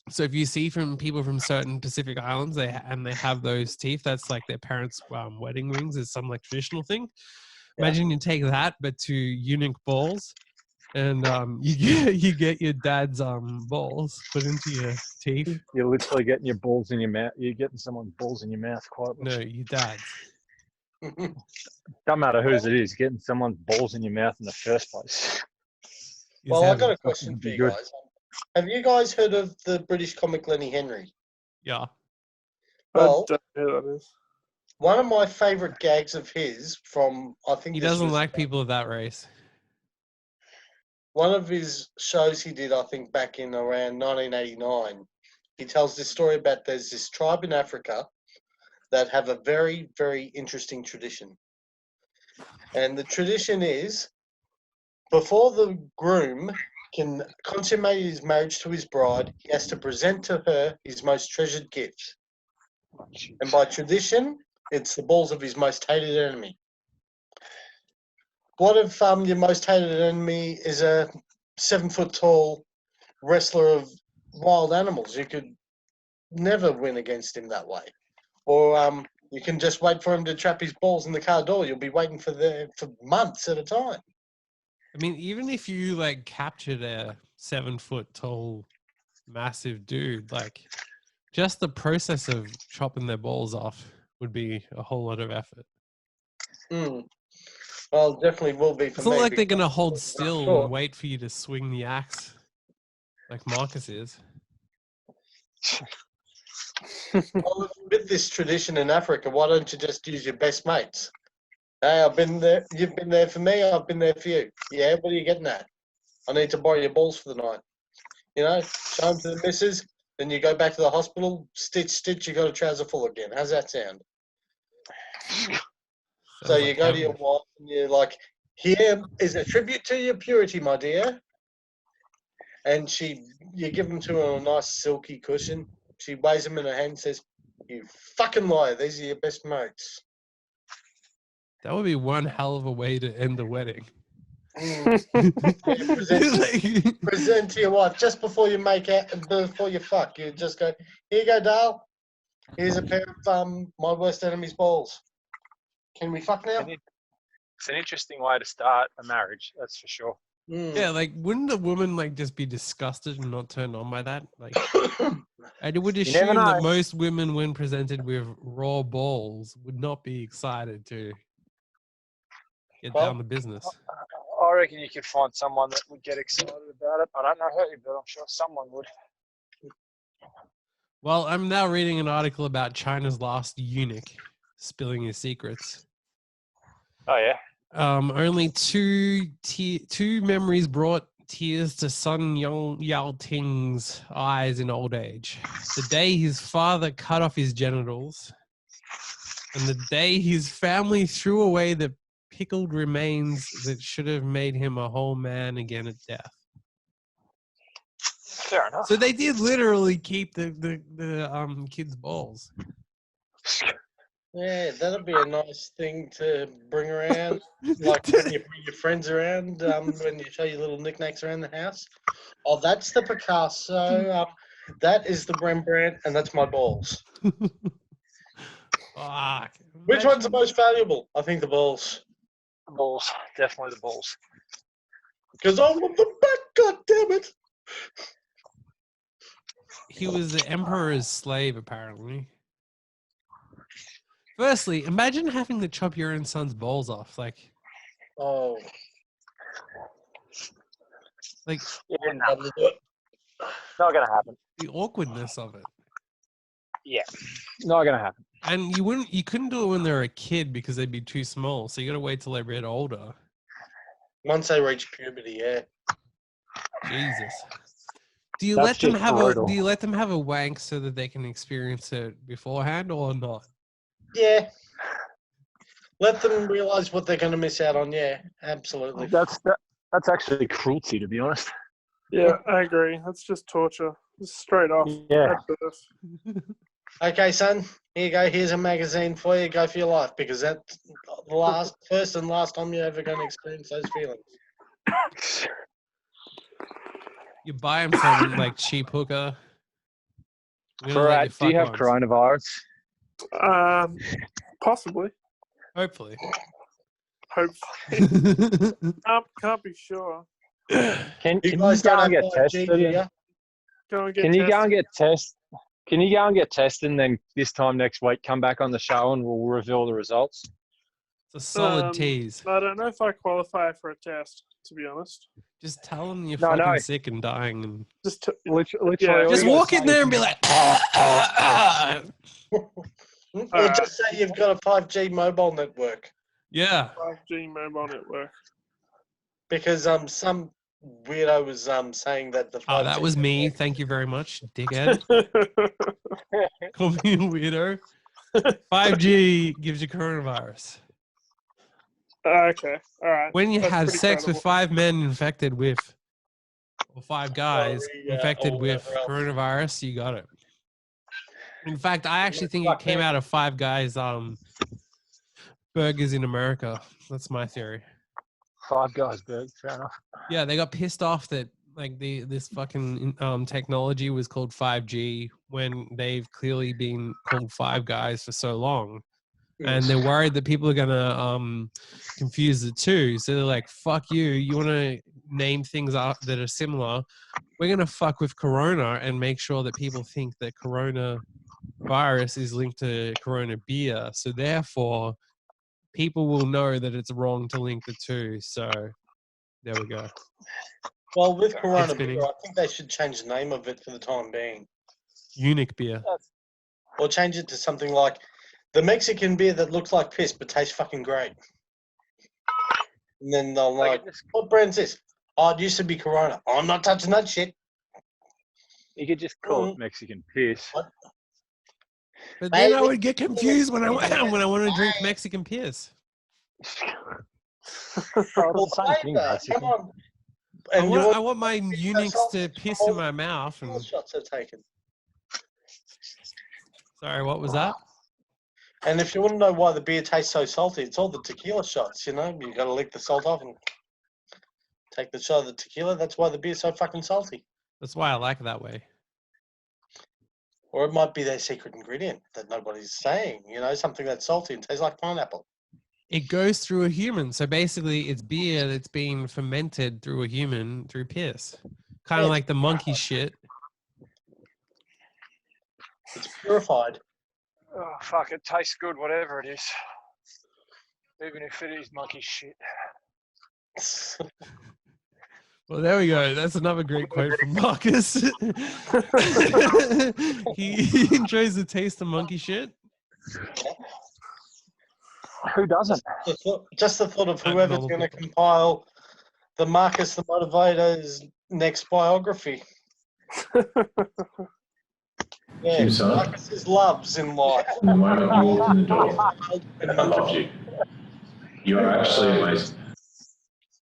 So if you see from people from certain Pacific islands, they have those teeth. That's like their parents' wedding rings. Is some like traditional thing. Yeah. Imagine you take that, but to eunuch balls, and you get your dad's balls put into your teeth. You're literally getting your balls in your mouth. You're getting someone's balls in your mouth quite No, literally. your dad's. Doesn't matter whose it is, getting someone's balls in your mouth in the first place. Well, I got a Fucking question for you good. guys. Have you guys heard of the British comic Lenny Henry? Yeah. Well, I don't know who that is. one of my favourite gags of his from, I think He this doesn't was like people of that race. one of his shows he did, I think, back in around 1989. He tells this story about there's this tribe in Africa that have a very, very interesting tradition. And the tradition is, before the groom can consummate his marriage to his bride, he has to present to her his most treasured gift. And by tradition, it's the balls of his most hated enemy. What if your most hated enemy is a 7-foot-tall wrestler of wild animals? You could never win against him that way. Or you can just wait for him to trap his balls in the car door. You'll be waiting for months at a time. I mean, even if you like captured a 7-foot tall, massive dude, like just the process of chopping their balls off would be a whole lot of effort. Well, it definitely will be for It's me. not like they're going to hold because- still Sure. and wait for you to swing the axe like Marcus is. Well, with this tradition in Africa, why don't you just use your best mates? Hey, I've been there. You've been there for me. I've been there for you. Yeah, what are you getting at? I need to borrow your balls for the night. You know, show them to the missus. Then you go back to the hospital. Stitch. You got a trouser full again. How's that sound? So Sounds you like go to your heaven. wife and you're like, "Here is a tribute to your purity, my dear." And you give them to her on a nice silky cushion. She weighs them in her hand and says, "You fucking liar. These are your best mates." That would be one hell of a way to end the wedding. Present to your wife just before you before you fuck. You just go, "Here you go, Dale. Here's a pair of my worst enemy's balls. Can we fuck now?" It's an interesting way to start a marriage, that's for sure. Yeah, like wouldn't a woman like just be disgusted and not turned on by that? Like, I would You never assume that know. most women, when presented with raw balls, would not be excited to get Well, down the business. I reckon you could find someone that would get excited about it. I don't know who, but I'm sure someone would. Well, I'm now reading an article about China's last eunuch spilling his secrets. Oh, yeah? Only two memories brought tears to Sun Yao Ting's eyes in old age. The day his father cut off his genitals, and the day his family threw away the pickled remains that should have made him a whole man again at death. Fair enough. So they did literally keep the kids' balls. yeah, that'd be a nice thing to bring around. Like when you bring your friends around, when you show your little knickknacks around the house. Oh, that's the Picasso. That is the Rembrandt, and that's my balls. Fuck. Which one's the most valuable? I think the balls. The balls. Definitely the balls. Because I want them back, god damn it. He was the emperor's slave, apparently. Firstly, imagine having to chop your own son's balls off. Like, Oh, like Yeah, wouldn't no, be able to do it. not going to happen. the awkwardness of it. Yeah, not going to happen. And you couldn't do it when they were a kid because they'd be too small. So you got to wait till they're a bit older. Once they reach puberty, yeah. Jesus. Do you That's let them just have brutal. do you let them have a wank so that they can experience it beforehand or not? Yeah. Let them realise what they're going to miss out on. Yeah, absolutely. That's actually cruelty, to be honest. Yeah, I agree. That's just torture. Just straight off. Yeah. At birth. Okay, son. Here you go. Here's a magazine for you. Go for your life, because that's the first and last time you're ever going to experience those feelings. You buy them some like cheap hooker. I'm gonna let Right. Do you fuck have once. coronavirus? Possibly. Hopefully. Hopefully. Can't be sure. Can You you guys go don't and have get 5G, tested? do you? Go and get Can you go and tested. get tested? Can you go and get tested and then this time next week come back on the show and we'll reveal the results? It's a solid tease. I don't know if I qualify for a test, to be honest. Just tell them you're No, fucking no. sick and dying, and Literally, Yeah, all just you gotta walk in say there is- and be like, Or just say you've got a 5G mobile network. yeah. 5G mobile network. Because some weirdo was saying that the 5G Oh, that was me. network- Thank you very much, dickhead. Call me a weirdo. 5G gives you coronavirus. Okay, all right. When you That's have pretty sex with credible. 5 men infected with or 5 guys infected or with whatever else. coronavirus, you got it. In fact, I actually think it came out of 5 guys burgers in America. That's my theory. 5 Guys burger, fair enough. Yeah, they got pissed off that like this fucking technology was called 5G when they've clearly been called 5 Guys for so long. And they're worried that people are gonna confuse the two. So they're like, fuck you. You wanna name things that are similar. We're gonna fuck with Corona and make sure that people think that Corona virus is linked to Corona beer. So therefore people will know that it's wrong to link the two. So there we go. Well, with Corona spinning. beer, I think they should change the name of it for the time being. Unique beer. Or change it to something like the Mexican beer that looks like piss but tastes fucking great. And then they'll like, what brand's this? Oh, it used to be Corona. Oh, I'm not touching that shit. You could just call it Mexican piss. But then I would get confused when I want to drink Mexican piss. Oh, it's the same thing, basically. Come on. I And want my Unix to piss in my mouth. And shots are taken. sorry, what was that? And if you want to know why the beer tastes so salty, it's all the tequila shots, you know? You got to lick the salt off and take the shot of the tequila. That's why the beer's so fucking salty. That's why I like it that way. Or it might be their secret ingredient that nobody's saying, you know, something that's salty and tastes like pineapple. It goes through a human. So basically it's beer that's been fermented through a human through piss. Kind of like the monkey shit. It's purified. Oh, fuck, it tastes good, whatever it is. Even if it is monkey shit. Well, there we go. That's another great quote from Marcus. he enjoys the taste of monkey shit. Who doesn't? Just the thought of whoever's going to compile the Marcus the Motivator's next biography. Yeah, Himself. Marcus's loves in life. The moment you walked in the door, I loved you. You are actually amazing.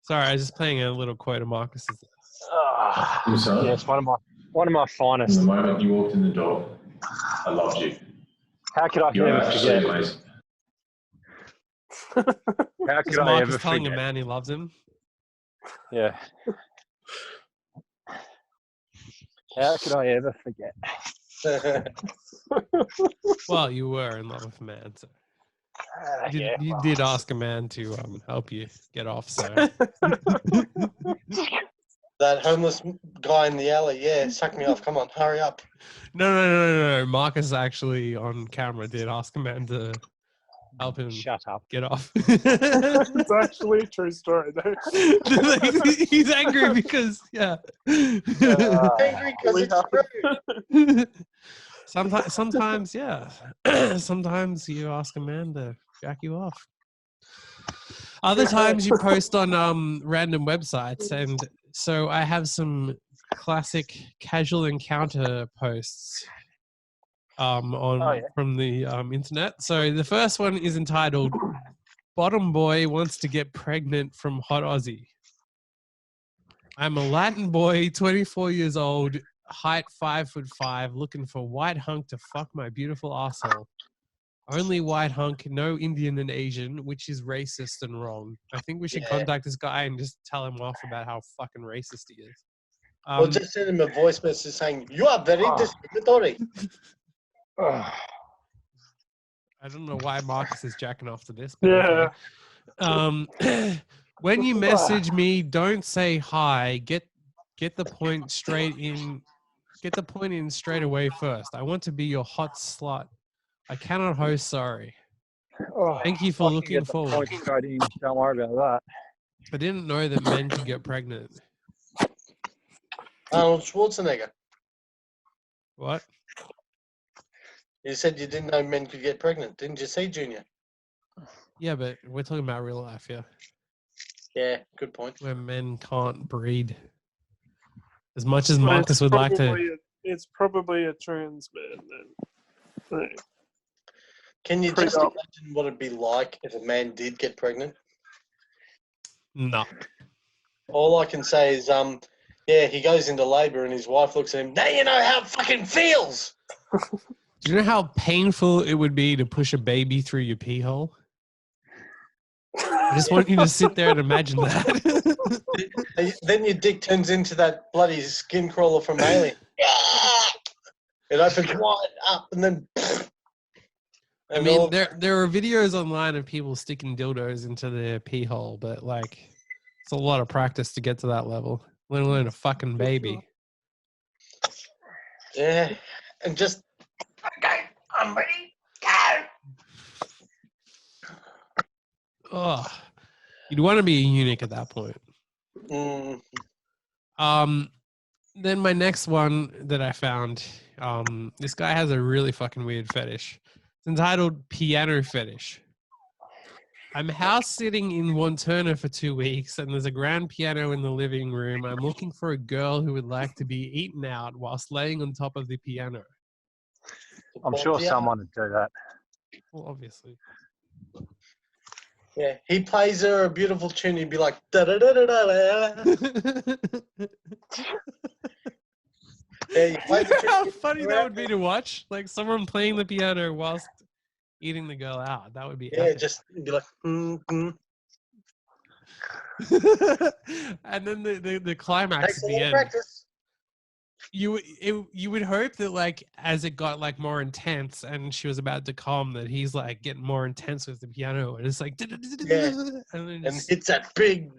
Sorry, I was just playing a little quote of Marcus's. Himself. Yes, one of my From finest. the moment you walked in the door, I loved you. How could I You are ever actually forget? amazing. How Is could I Marcus ever telling forget? a man he loves him? Yeah. How could I ever forget? Well, you were in love with a man, so you did ask a man to help you get off. So That homeless guy in the alley, yeah, suck me off. Come on, hurry up. no. Marcus actually on camera did ask a man to help him Shut up. get off. It's actually a true story, though. He's angry because Angry because it's true. sometimes, yeah. Sometimes you ask a man to jack you off. Other times you post on random websites, and so I have some classic casual encounter posts from the internet. So the first one is entitled "Bottom Boy Wants to Get Pregnant from Hot Aussie." I'm a Latin boy, 24 years old, height 5'5", looking for white hunk to fuck my beautiful asshole. Only white hunk, no Indian and Asian, which is racist and wrong. I think we should contact this guy and just tell him off about how fucking racist he is. Or just send him a voice message saying, "You are very discriminatory." I don't know why Marcus is jacking off to this. But Yeah. okay. When you message me, don't say hi. Get the point straight in. Get the point in straight away first. I want to be your hot slut. I cannot host. Sorry. Thank you for looking forward. Don't worry about that. I didn't know that men could get pregnant. Arnold Schwarzenegger. What? You said you didn't know men could get pregnant. Didn't you see, Junior? Yeah, but we're talking about real life, yeah. Yeah, good point. Where men can't breed. As much as Marcus would like to. It's probably a trans man then. Right. Can you just imagine what it'd be like if a man did get pregnant? No. All I can say is, Yeah, he goes into labour and his wife looks at him. Now you know how it fucking feels. Do you know how painful it would be to push a baby through your pee hole? I just want you to sit there and imagine that. Then your dick turns into that bloody skin crawler from Alien. It opens wide up and then. I mean, there are videos online of people sticking dildos into their pee hole, but like, it's a lot of practice to get to that level, let alone a fucking baby. Yeah, and just. Okay, I'm ready. Go. Oh, you'd want to be a eunuch at that point. Then my next one that I found, this guy has a really fucking weird fetish. It's entitled Piano Fetish. I'm house sitting in Wanturna for 2 weeks and there's a grand piano in the living room. I'm looking for a girl who would like to be eaten out whilst laying on top of the piano. I'm sure someone would do that. Well, obviously. Yeah, he plays her a beautiful tune. He'd be like, da da da da da. Yeah, you play the tune, How funny that would be to watch, like someone playing the piano whilst eating the girl out. That would be epic. just be like, And then the climax takes at a the lot of end. practice. You would hope that like as it got like more intense and she was about to come, that he's like getting more intense with the piano and it's like And hits that big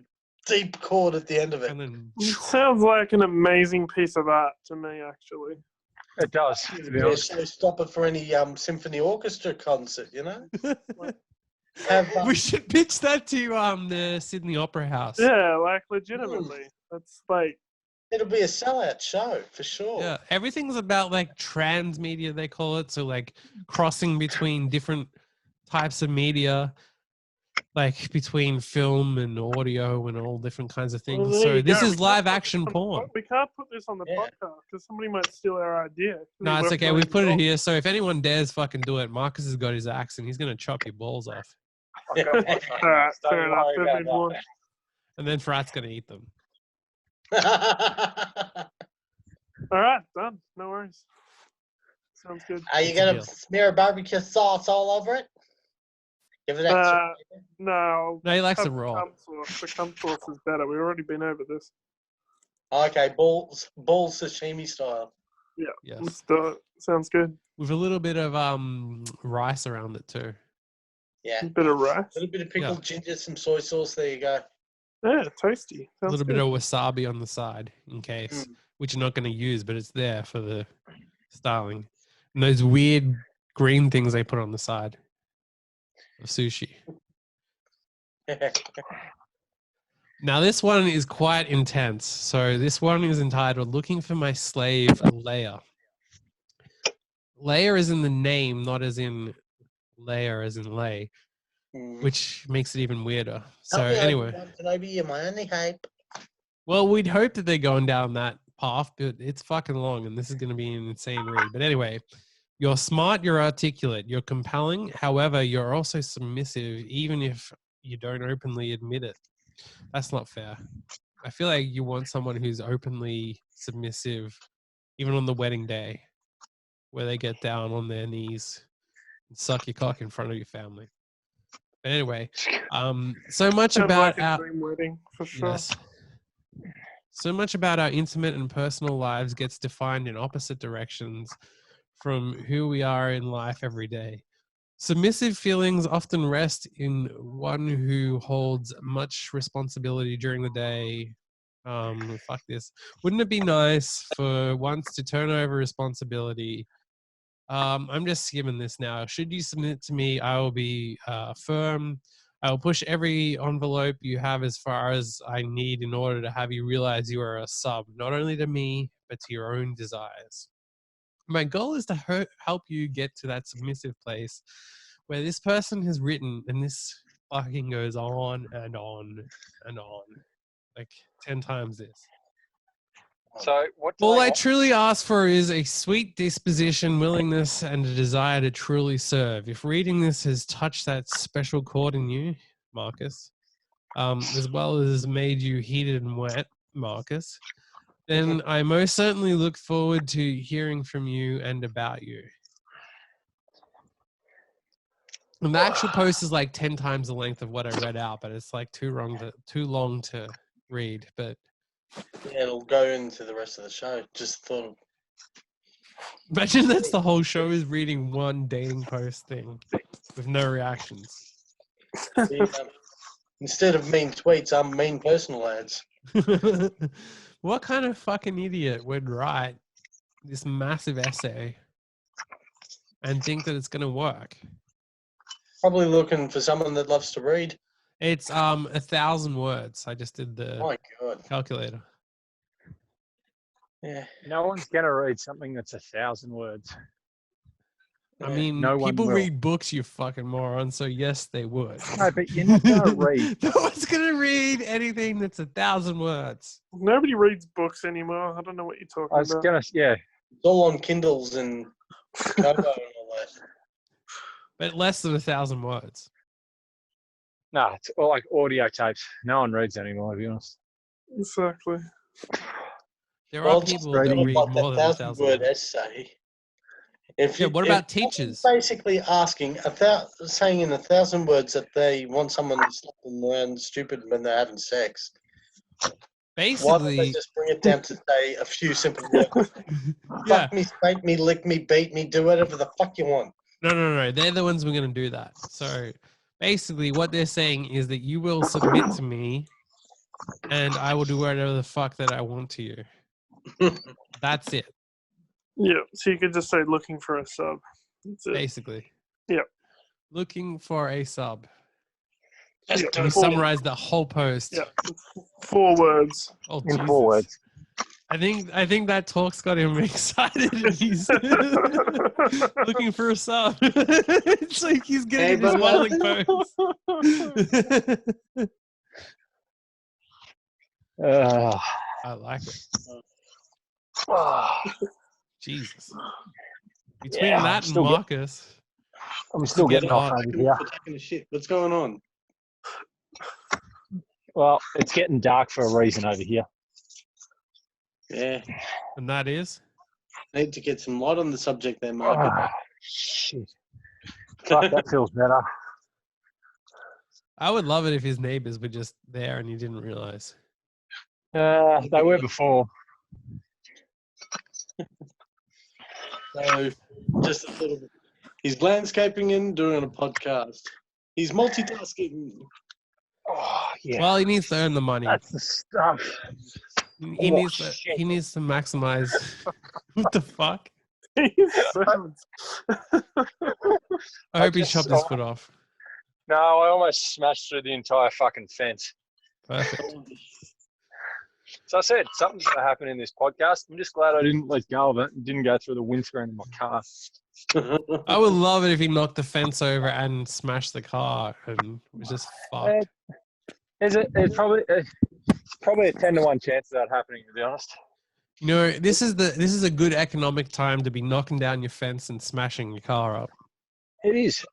deep chord at the end of it. and then It sounds like an amazing piece of art to me, actually. It does, to be Yeah, honest. so stop it for any symphony orchestra concert, you know? we should pitch that to the Sydney Opera House. Yeah, like legitimately. That's like It'll be a sellout show for sure. Yeah, everything's about like transmedia, they call it. So like crossing between different types of media, like between film and audio and all different kinds of things. well, there So you this go. is We can't live put this action on the porn. We can't put this on the Yeah. podcast because somebody might steal our idea. No, it's okay. We've put it here. So if anyone dares fucking do it, Marcus has got his axe and he's going to chop your balls off. I've got my fucking Alright, ass. Don't fair enough. worry There'll be about more. that. And then Frat's going to eat them. All right, done. No worries. Sounds good. Are you It's a going deal. to smear barbecue sauce all over it? Give it extra. No. No, he likes have it raw. Cum sauce. The cum sauce is better. We've already been over this. Okay, balls sashimi style. Yeah. Yes. Let's do it. Sounds good. With a little bit of rice around it too. Yeah. A bit of rice. A little bit of pickled ginger, some soy sauce. There you go. Yeah, tasty. A Sounds little good. bit of wasabi on the side in case, which you're not going to use, but it's there for the styling. And those weird green things they put on the side of sushi. Now, this one is quite intense. So this one is entitled Looking for My Slave, Leia. Leia is in the name, not as in layer as in lay, which makes it even weirder. So anyway. Maybe you're my only hope. Well, we'd hope that they're going down that path, but it's fucking long and this is going to be an insane read. But anyway, you're smart, you're articulate, you're compelling. However, you're also submissive, even if you don't openly admit it. That's not fair. I feel like you want someone who's openly submissive, even on the wedding day, where they get down on their knees and suck your cock in front of your family. But anyway, so much Sounds about like a our dream wedding for sure. yes. So much about our intimate and personal lives gets defined in opposite directions from who we are in life every day. Submissive feelings often rest in one who holds much responsibility during the day. Fuck this. Wouldn't it be nice for once to turn over responsibility? I'm just skimming this now. Should you submit to me, I will be firm. I will push every envelope you have as far as I need in order to have you realize you are a sub, not only to me, but to your own desires. My goal is to help you get to that submissive place where this person has written, and this fucking goes on and on and on, like 10 times this. So what do All they I want? truly ask for is a sweet disposition, willingness, and a desire to truly serve. If reading this has touched that special chord in you, Marcus, as well as made you heated and wet, Marcus, then I most certainly look forward to hearing from you and about you. And the actual post is like 10 times the length of what I read out, but it's like too long to read. But Yeah, it'll go into the rest of the show. Just thought. imagine that's the whole show is reading one dating post thing with no reactions. Instead of mean tweets, I'm mean personal ads. What kind of fucking idiot would write this massive essay and think that it's going to work? Probably looking for someone that loves to read. It's 1,000 words. I just did the My God. calculator. Yeah. No one's gonna read something that's 1,000 words. I mean, no one people will. read books, you fucking moron. So yes, they would. No, but you're not gonna read. No one's gonna read anything that's 1,000 words. Nobody reads books anymore. I don't know what you're talking I was about. gonna, yeah. It's all on Kindles and Kobo and all that. But less than 1,000 words. No, it's all like audio tapes. No one reads anymore, to be honest. Exactly. There Well, are just people that reading read like more than 1,000 word words. essay. Yeah, what about teachers? Basically asking, saying in 1,000 words that they want someone to slap them around stupid when they're having sex. Why don't they Basically, just bring it down to say a few simple words? yeah. Fuck me, spank me, lick me, beat me, do whatever the fuck you want. No. They're the ones who are going to do that. So basically, what they're saying is that you will submit to me and I will do whatever the fuck that I want to you. That's it, Yeah, so you could just say looking for a sub. That's it. basically. Yep. Looking for a sub. Just do We it for me. summarized the whole post. Yeah. 4 words. Oh, In Jesus. 4 words. I think that talk's got him excited. And he's looking for a sub. It's like he's getting his modeling post. I like it. Jesus. Between Yeah, that and still Marcus. I'm still getting off over here. For taking a shit. What's going on? Well, it's getting dark for a reason over here. Yeah. And that is? Need to get some light on the subject there, Mark. Shit. Fuck, that feels better. I would love it if his neighbors were just there and he didn't realize. They were before. So, just a little bit. He's landscaping and doing a podcast. He's multitasking. Oh, yeah. Well, he needs to earn the money. That's the stuff. He needs to maximize. What the fuck? I hope he chopped his foot off. No, I almost smashed through the entire fucking fence. Perfect. So I said, something's going to happen in this podcast. I'm just glad I didn't let go of it and didn't go through the windscreen of my car. I would love it if he knocked the fence over and smashed the car and was just fucked. It's probably a 10-to-1 chance of that happening, to be honest. You know, this is a good economic time to be knocking down your fence and smashing your car up. It is.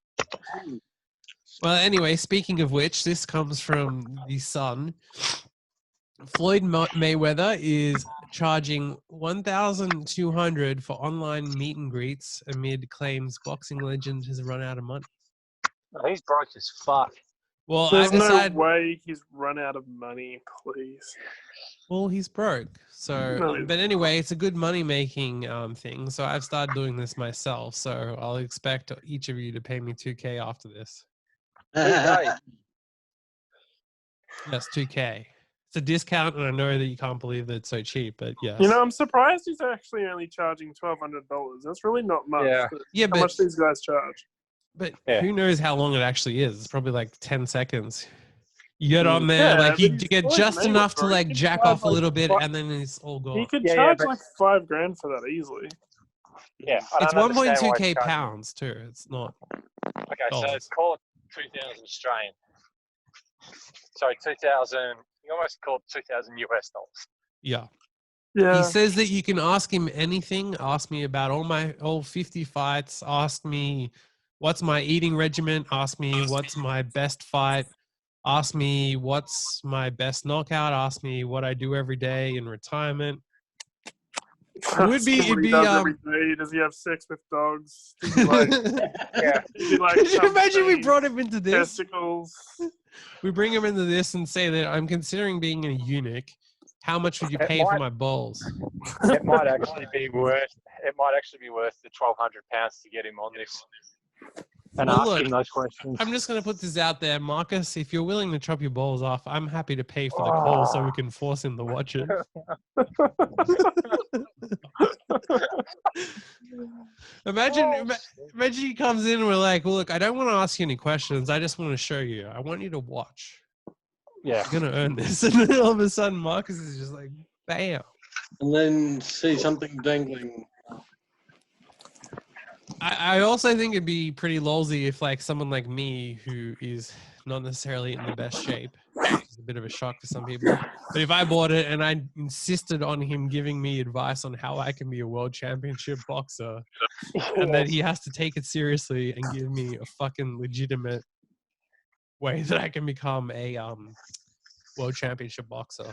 Well, anyway, speaking of which, this comes from The Sun. Floyd Mayweather is charging $1,200 for online meet and greets amid claims boxing legend has run out of money. Oh, he's broke as fuck. Well, There's I decided. no way he's run out of money, please. Well, he's broke. So, No. but anyway, it's a good money-making thing. So I've started doing this myself. So I'll expect each of you to pay me $2,000 after this. Hey, Yes, $2,000. It's a discount, and I know that you can't believe that it's so cheap, but yes. You know, I'm surprised he's actually only charging $1,200. That's really not much. Yeah. for Yeah, how much these guys charge. But Yeah. who knows how long it actually is? It's probably like 10 seconds. You get on there, Yeah, like you but he's get Floyd just enough to Mayweather. like He jack could off a charge, little bit, like, and then it's all He gone. could Yeah, charge but- like $5,000 for that easily. Yeah, I It's don't understand why 1.2K it's charging. pounds too. It's not. Okay, so dollars. call it 2,000 Australian. Sorry, 2,000. You almost called 2,000 US dollars. Yeah. Yeah. He says that you can ask him anything. Ask me about all 50 fights. Ask me what's my eating regimen. Ask me what's my best fight. Ask me what's my best knockout. Ask me what I do every day in retirement. would be- Ask him what it'd he be, does every day. Does he have sex with dogs? Does he like, Yeah. does he like Could you imagine we something, brought him into this? testicles? We bring him into this and say that I'm considering being a eunuch. How much would you It pay for might- my balls? It might actually be worth. It might actually be worth the £1,200 to get him on this and Well, ask look, him those questions. I'm just going to put this out there, Marcus. If you're willing to chop your balls off, I'm happy to pay for the call so we can force him to watch it. Imagine he comes in and we're like, well, look, I don't want to ask you any questions. I just want to show you. I want you to watch. Yeah. You're going to earn this. And then all of a sudden, Marcus is just like, bam. And then see something dangling. I also think it'd be pretty lolsy if like someone like me who is not necessarily in the best shape, which is a bit of a shock to some people, but if I bought it and I insisted on him giving me advice on how I can be a world championship boxer and that he has to take it seriously and give me a fucking legitimate way that I can become a world championship boxer.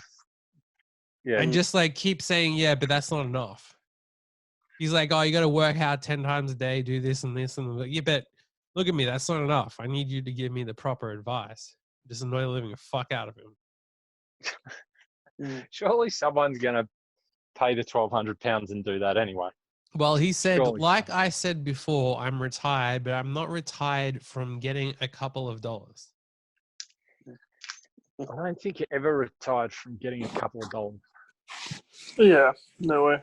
Yeah. And just like keep saying, yeah, but that's not enough. He's like, oh, you got to work out 10 times a day, do this and this. And I'm like, yeah, but look at me. That's not enough. I need you to give me the proper advice. Just annoy the living fuck out of him. Surely someone's going to pay the £1,200 and do that anyway. Well, he said, Surely. like I said before, I'm retired, but I'm not retired from getting a couple of dollars. I don't think you're ever retired from getting a couple of dollars. Yeah, no way.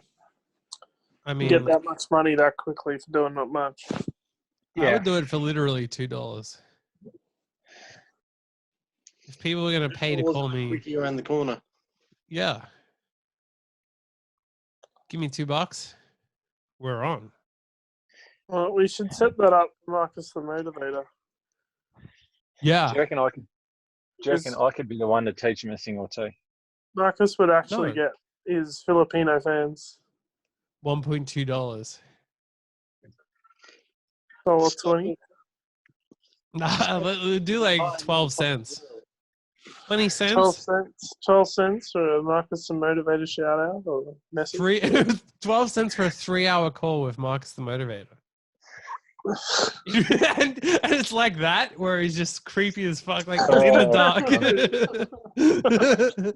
I You mean, get that much money that quickly for doing not much. I Yeah. would do it for literally $2. If people are going to pay to call me, Quickly around the corner. yeah. Give me $2. We're on. Well, we should set that up, Marcus the Motivator. Yeah. Do you reckon I could be the one to teach him a thing or two? Marcus would actually No. get his Filipino fans. $1.2. $1.20. Nah, we'll do like 12 cents. 20 12 cents? cents. 12 cents for a Marcus the Motivator shout out or message. 12 cents for a 3-hour call with Marcus the Motivator. and it's like that, where he's just creepy as fuck, like in the dark.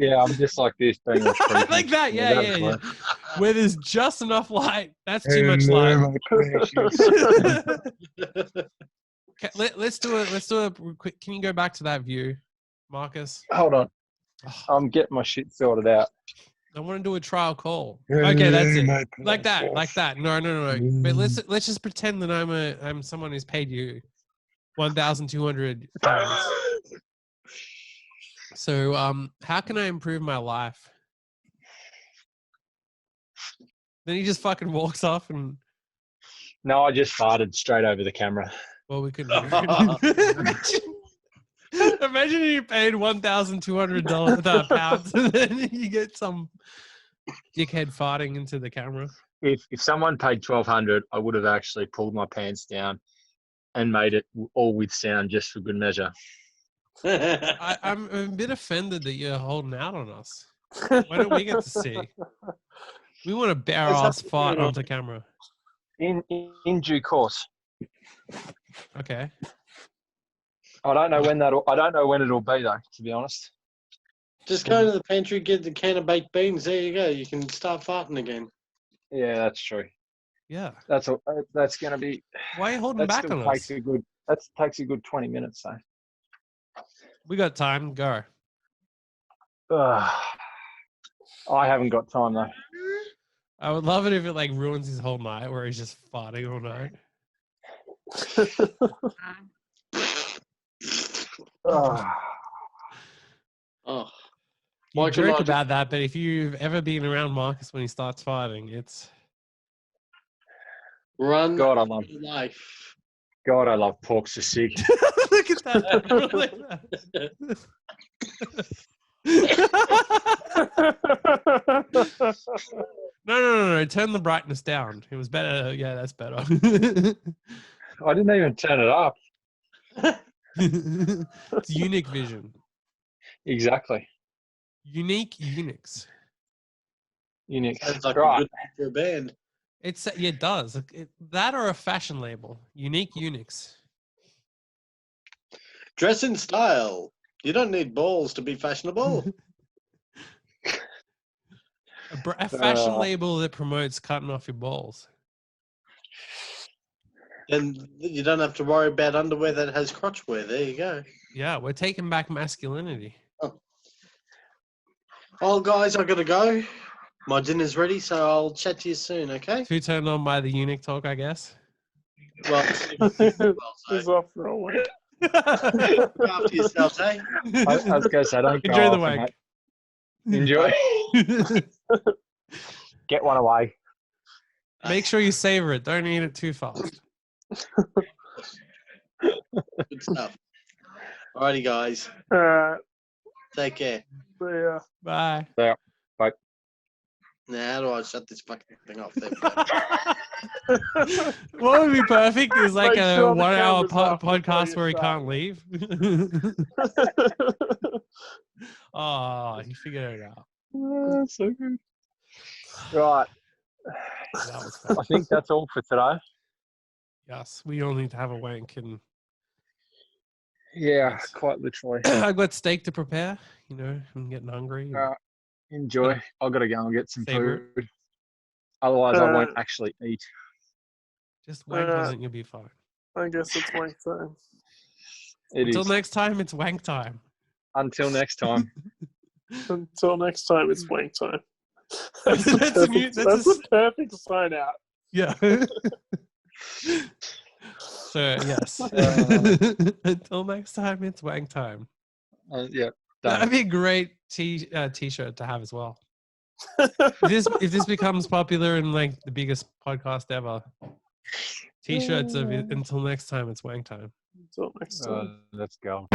Yeah, I'm just like this. Being all creepy. Like that, yeah, that's yeah, yeah. fine. Where there's just enough light. That's too much light. Okay, let's do it. Let's do it quick. Can you go back to that view, Marcus? Hold on. Oh, I'm getting my shit sorted out. I want to do a trial call. Okay, that's it. Like that, like that. No. But let's just pretend that I'm someone who's paid you $1,200. So how can I improve my life? Then he just fucking walks off and No, I just farted straight over the camera. well, we could imagine you paid $1,200 pounds and then you get some dickhead farting into the camera. If someone paid $1,200, I would have actually pulled my pants down and made it all with sound just for good measure. I'm a bit offended that you're holding out on us. Why don't we get to see? We want to bare ass fart onto camera. In due course. Okay. I don't know when it'll be though, to be honest. Just go to the pantry, get the can of baked beans. There you go. You can start farting again. Yeah, that's true. Yeah. That's going to be. Why are you holding back on us? That takes a good 20 minutes though. We got time. Go. I haven't got time though. I would love it if it like ruins his whole night where he's just farting all night. Oh, You Why can joke I about that, but if you've ever been around Marcus when he starts farting, it's run God, I for love. your life. God, I love pork sausage. look at that. Look at that. No. Turn the brightness down. It was better. Yeah, that's better. I didn't even turn it up. It's unique vision. Exactly. Unique Unix. Unix. Sounds like Right. a good name for a band. It does. That or a fashion label. Unique Unix. Dress in style. You don't need balls to be fashionable. A fashion Uh, label that promotes cutting off your balls. And you don't have to worry about underwear that has crotch wear. There you go. Yeah, we're taking back masculinity. Oh, guys, I gotta go. My dinner's ready, so I'll chat to you soon. Okay? Too turned on by the eunuch talk, I guess. Well, He's off for a week. look after yourselves, eh? I was going to say, don't go Enjoy the off and wank. Enjoy. Get one away. Make sure you savor it. Don't eat it too fast. Good stuff. Alrighty, guys. Take care. See ya. Bye. Now, how do I shut this fucking thing off? There we go. What would be perfect is like Make a sure the 1 hour camera's off before podcast you where he start. can't leave. Oh, he figured it out. So good. Right. That was fun. I think that's all for today. Yes, we all need to have a wank, and Yeah, Yes. quite literally. I've got steak to prepare. You know, I'm getting hungry. Enjoy. I've got to go and get some Savor food. Otherwise, I won't actually eat. Just wank on it, you'll be fine. I guess it's wank time. It Until is. next time, it's wank time. Until next time. Until next time, it's wank time. That's a new- that's a the perfect sign out. Yeah. So yes. Until next time, it's wank time. Yeah. That'd Done. be a great t-shirt to have as well. If this becomes popular and like the biggest podcast ever, t-shirts of it, until next time, it's wank time. Until next time. Let's go.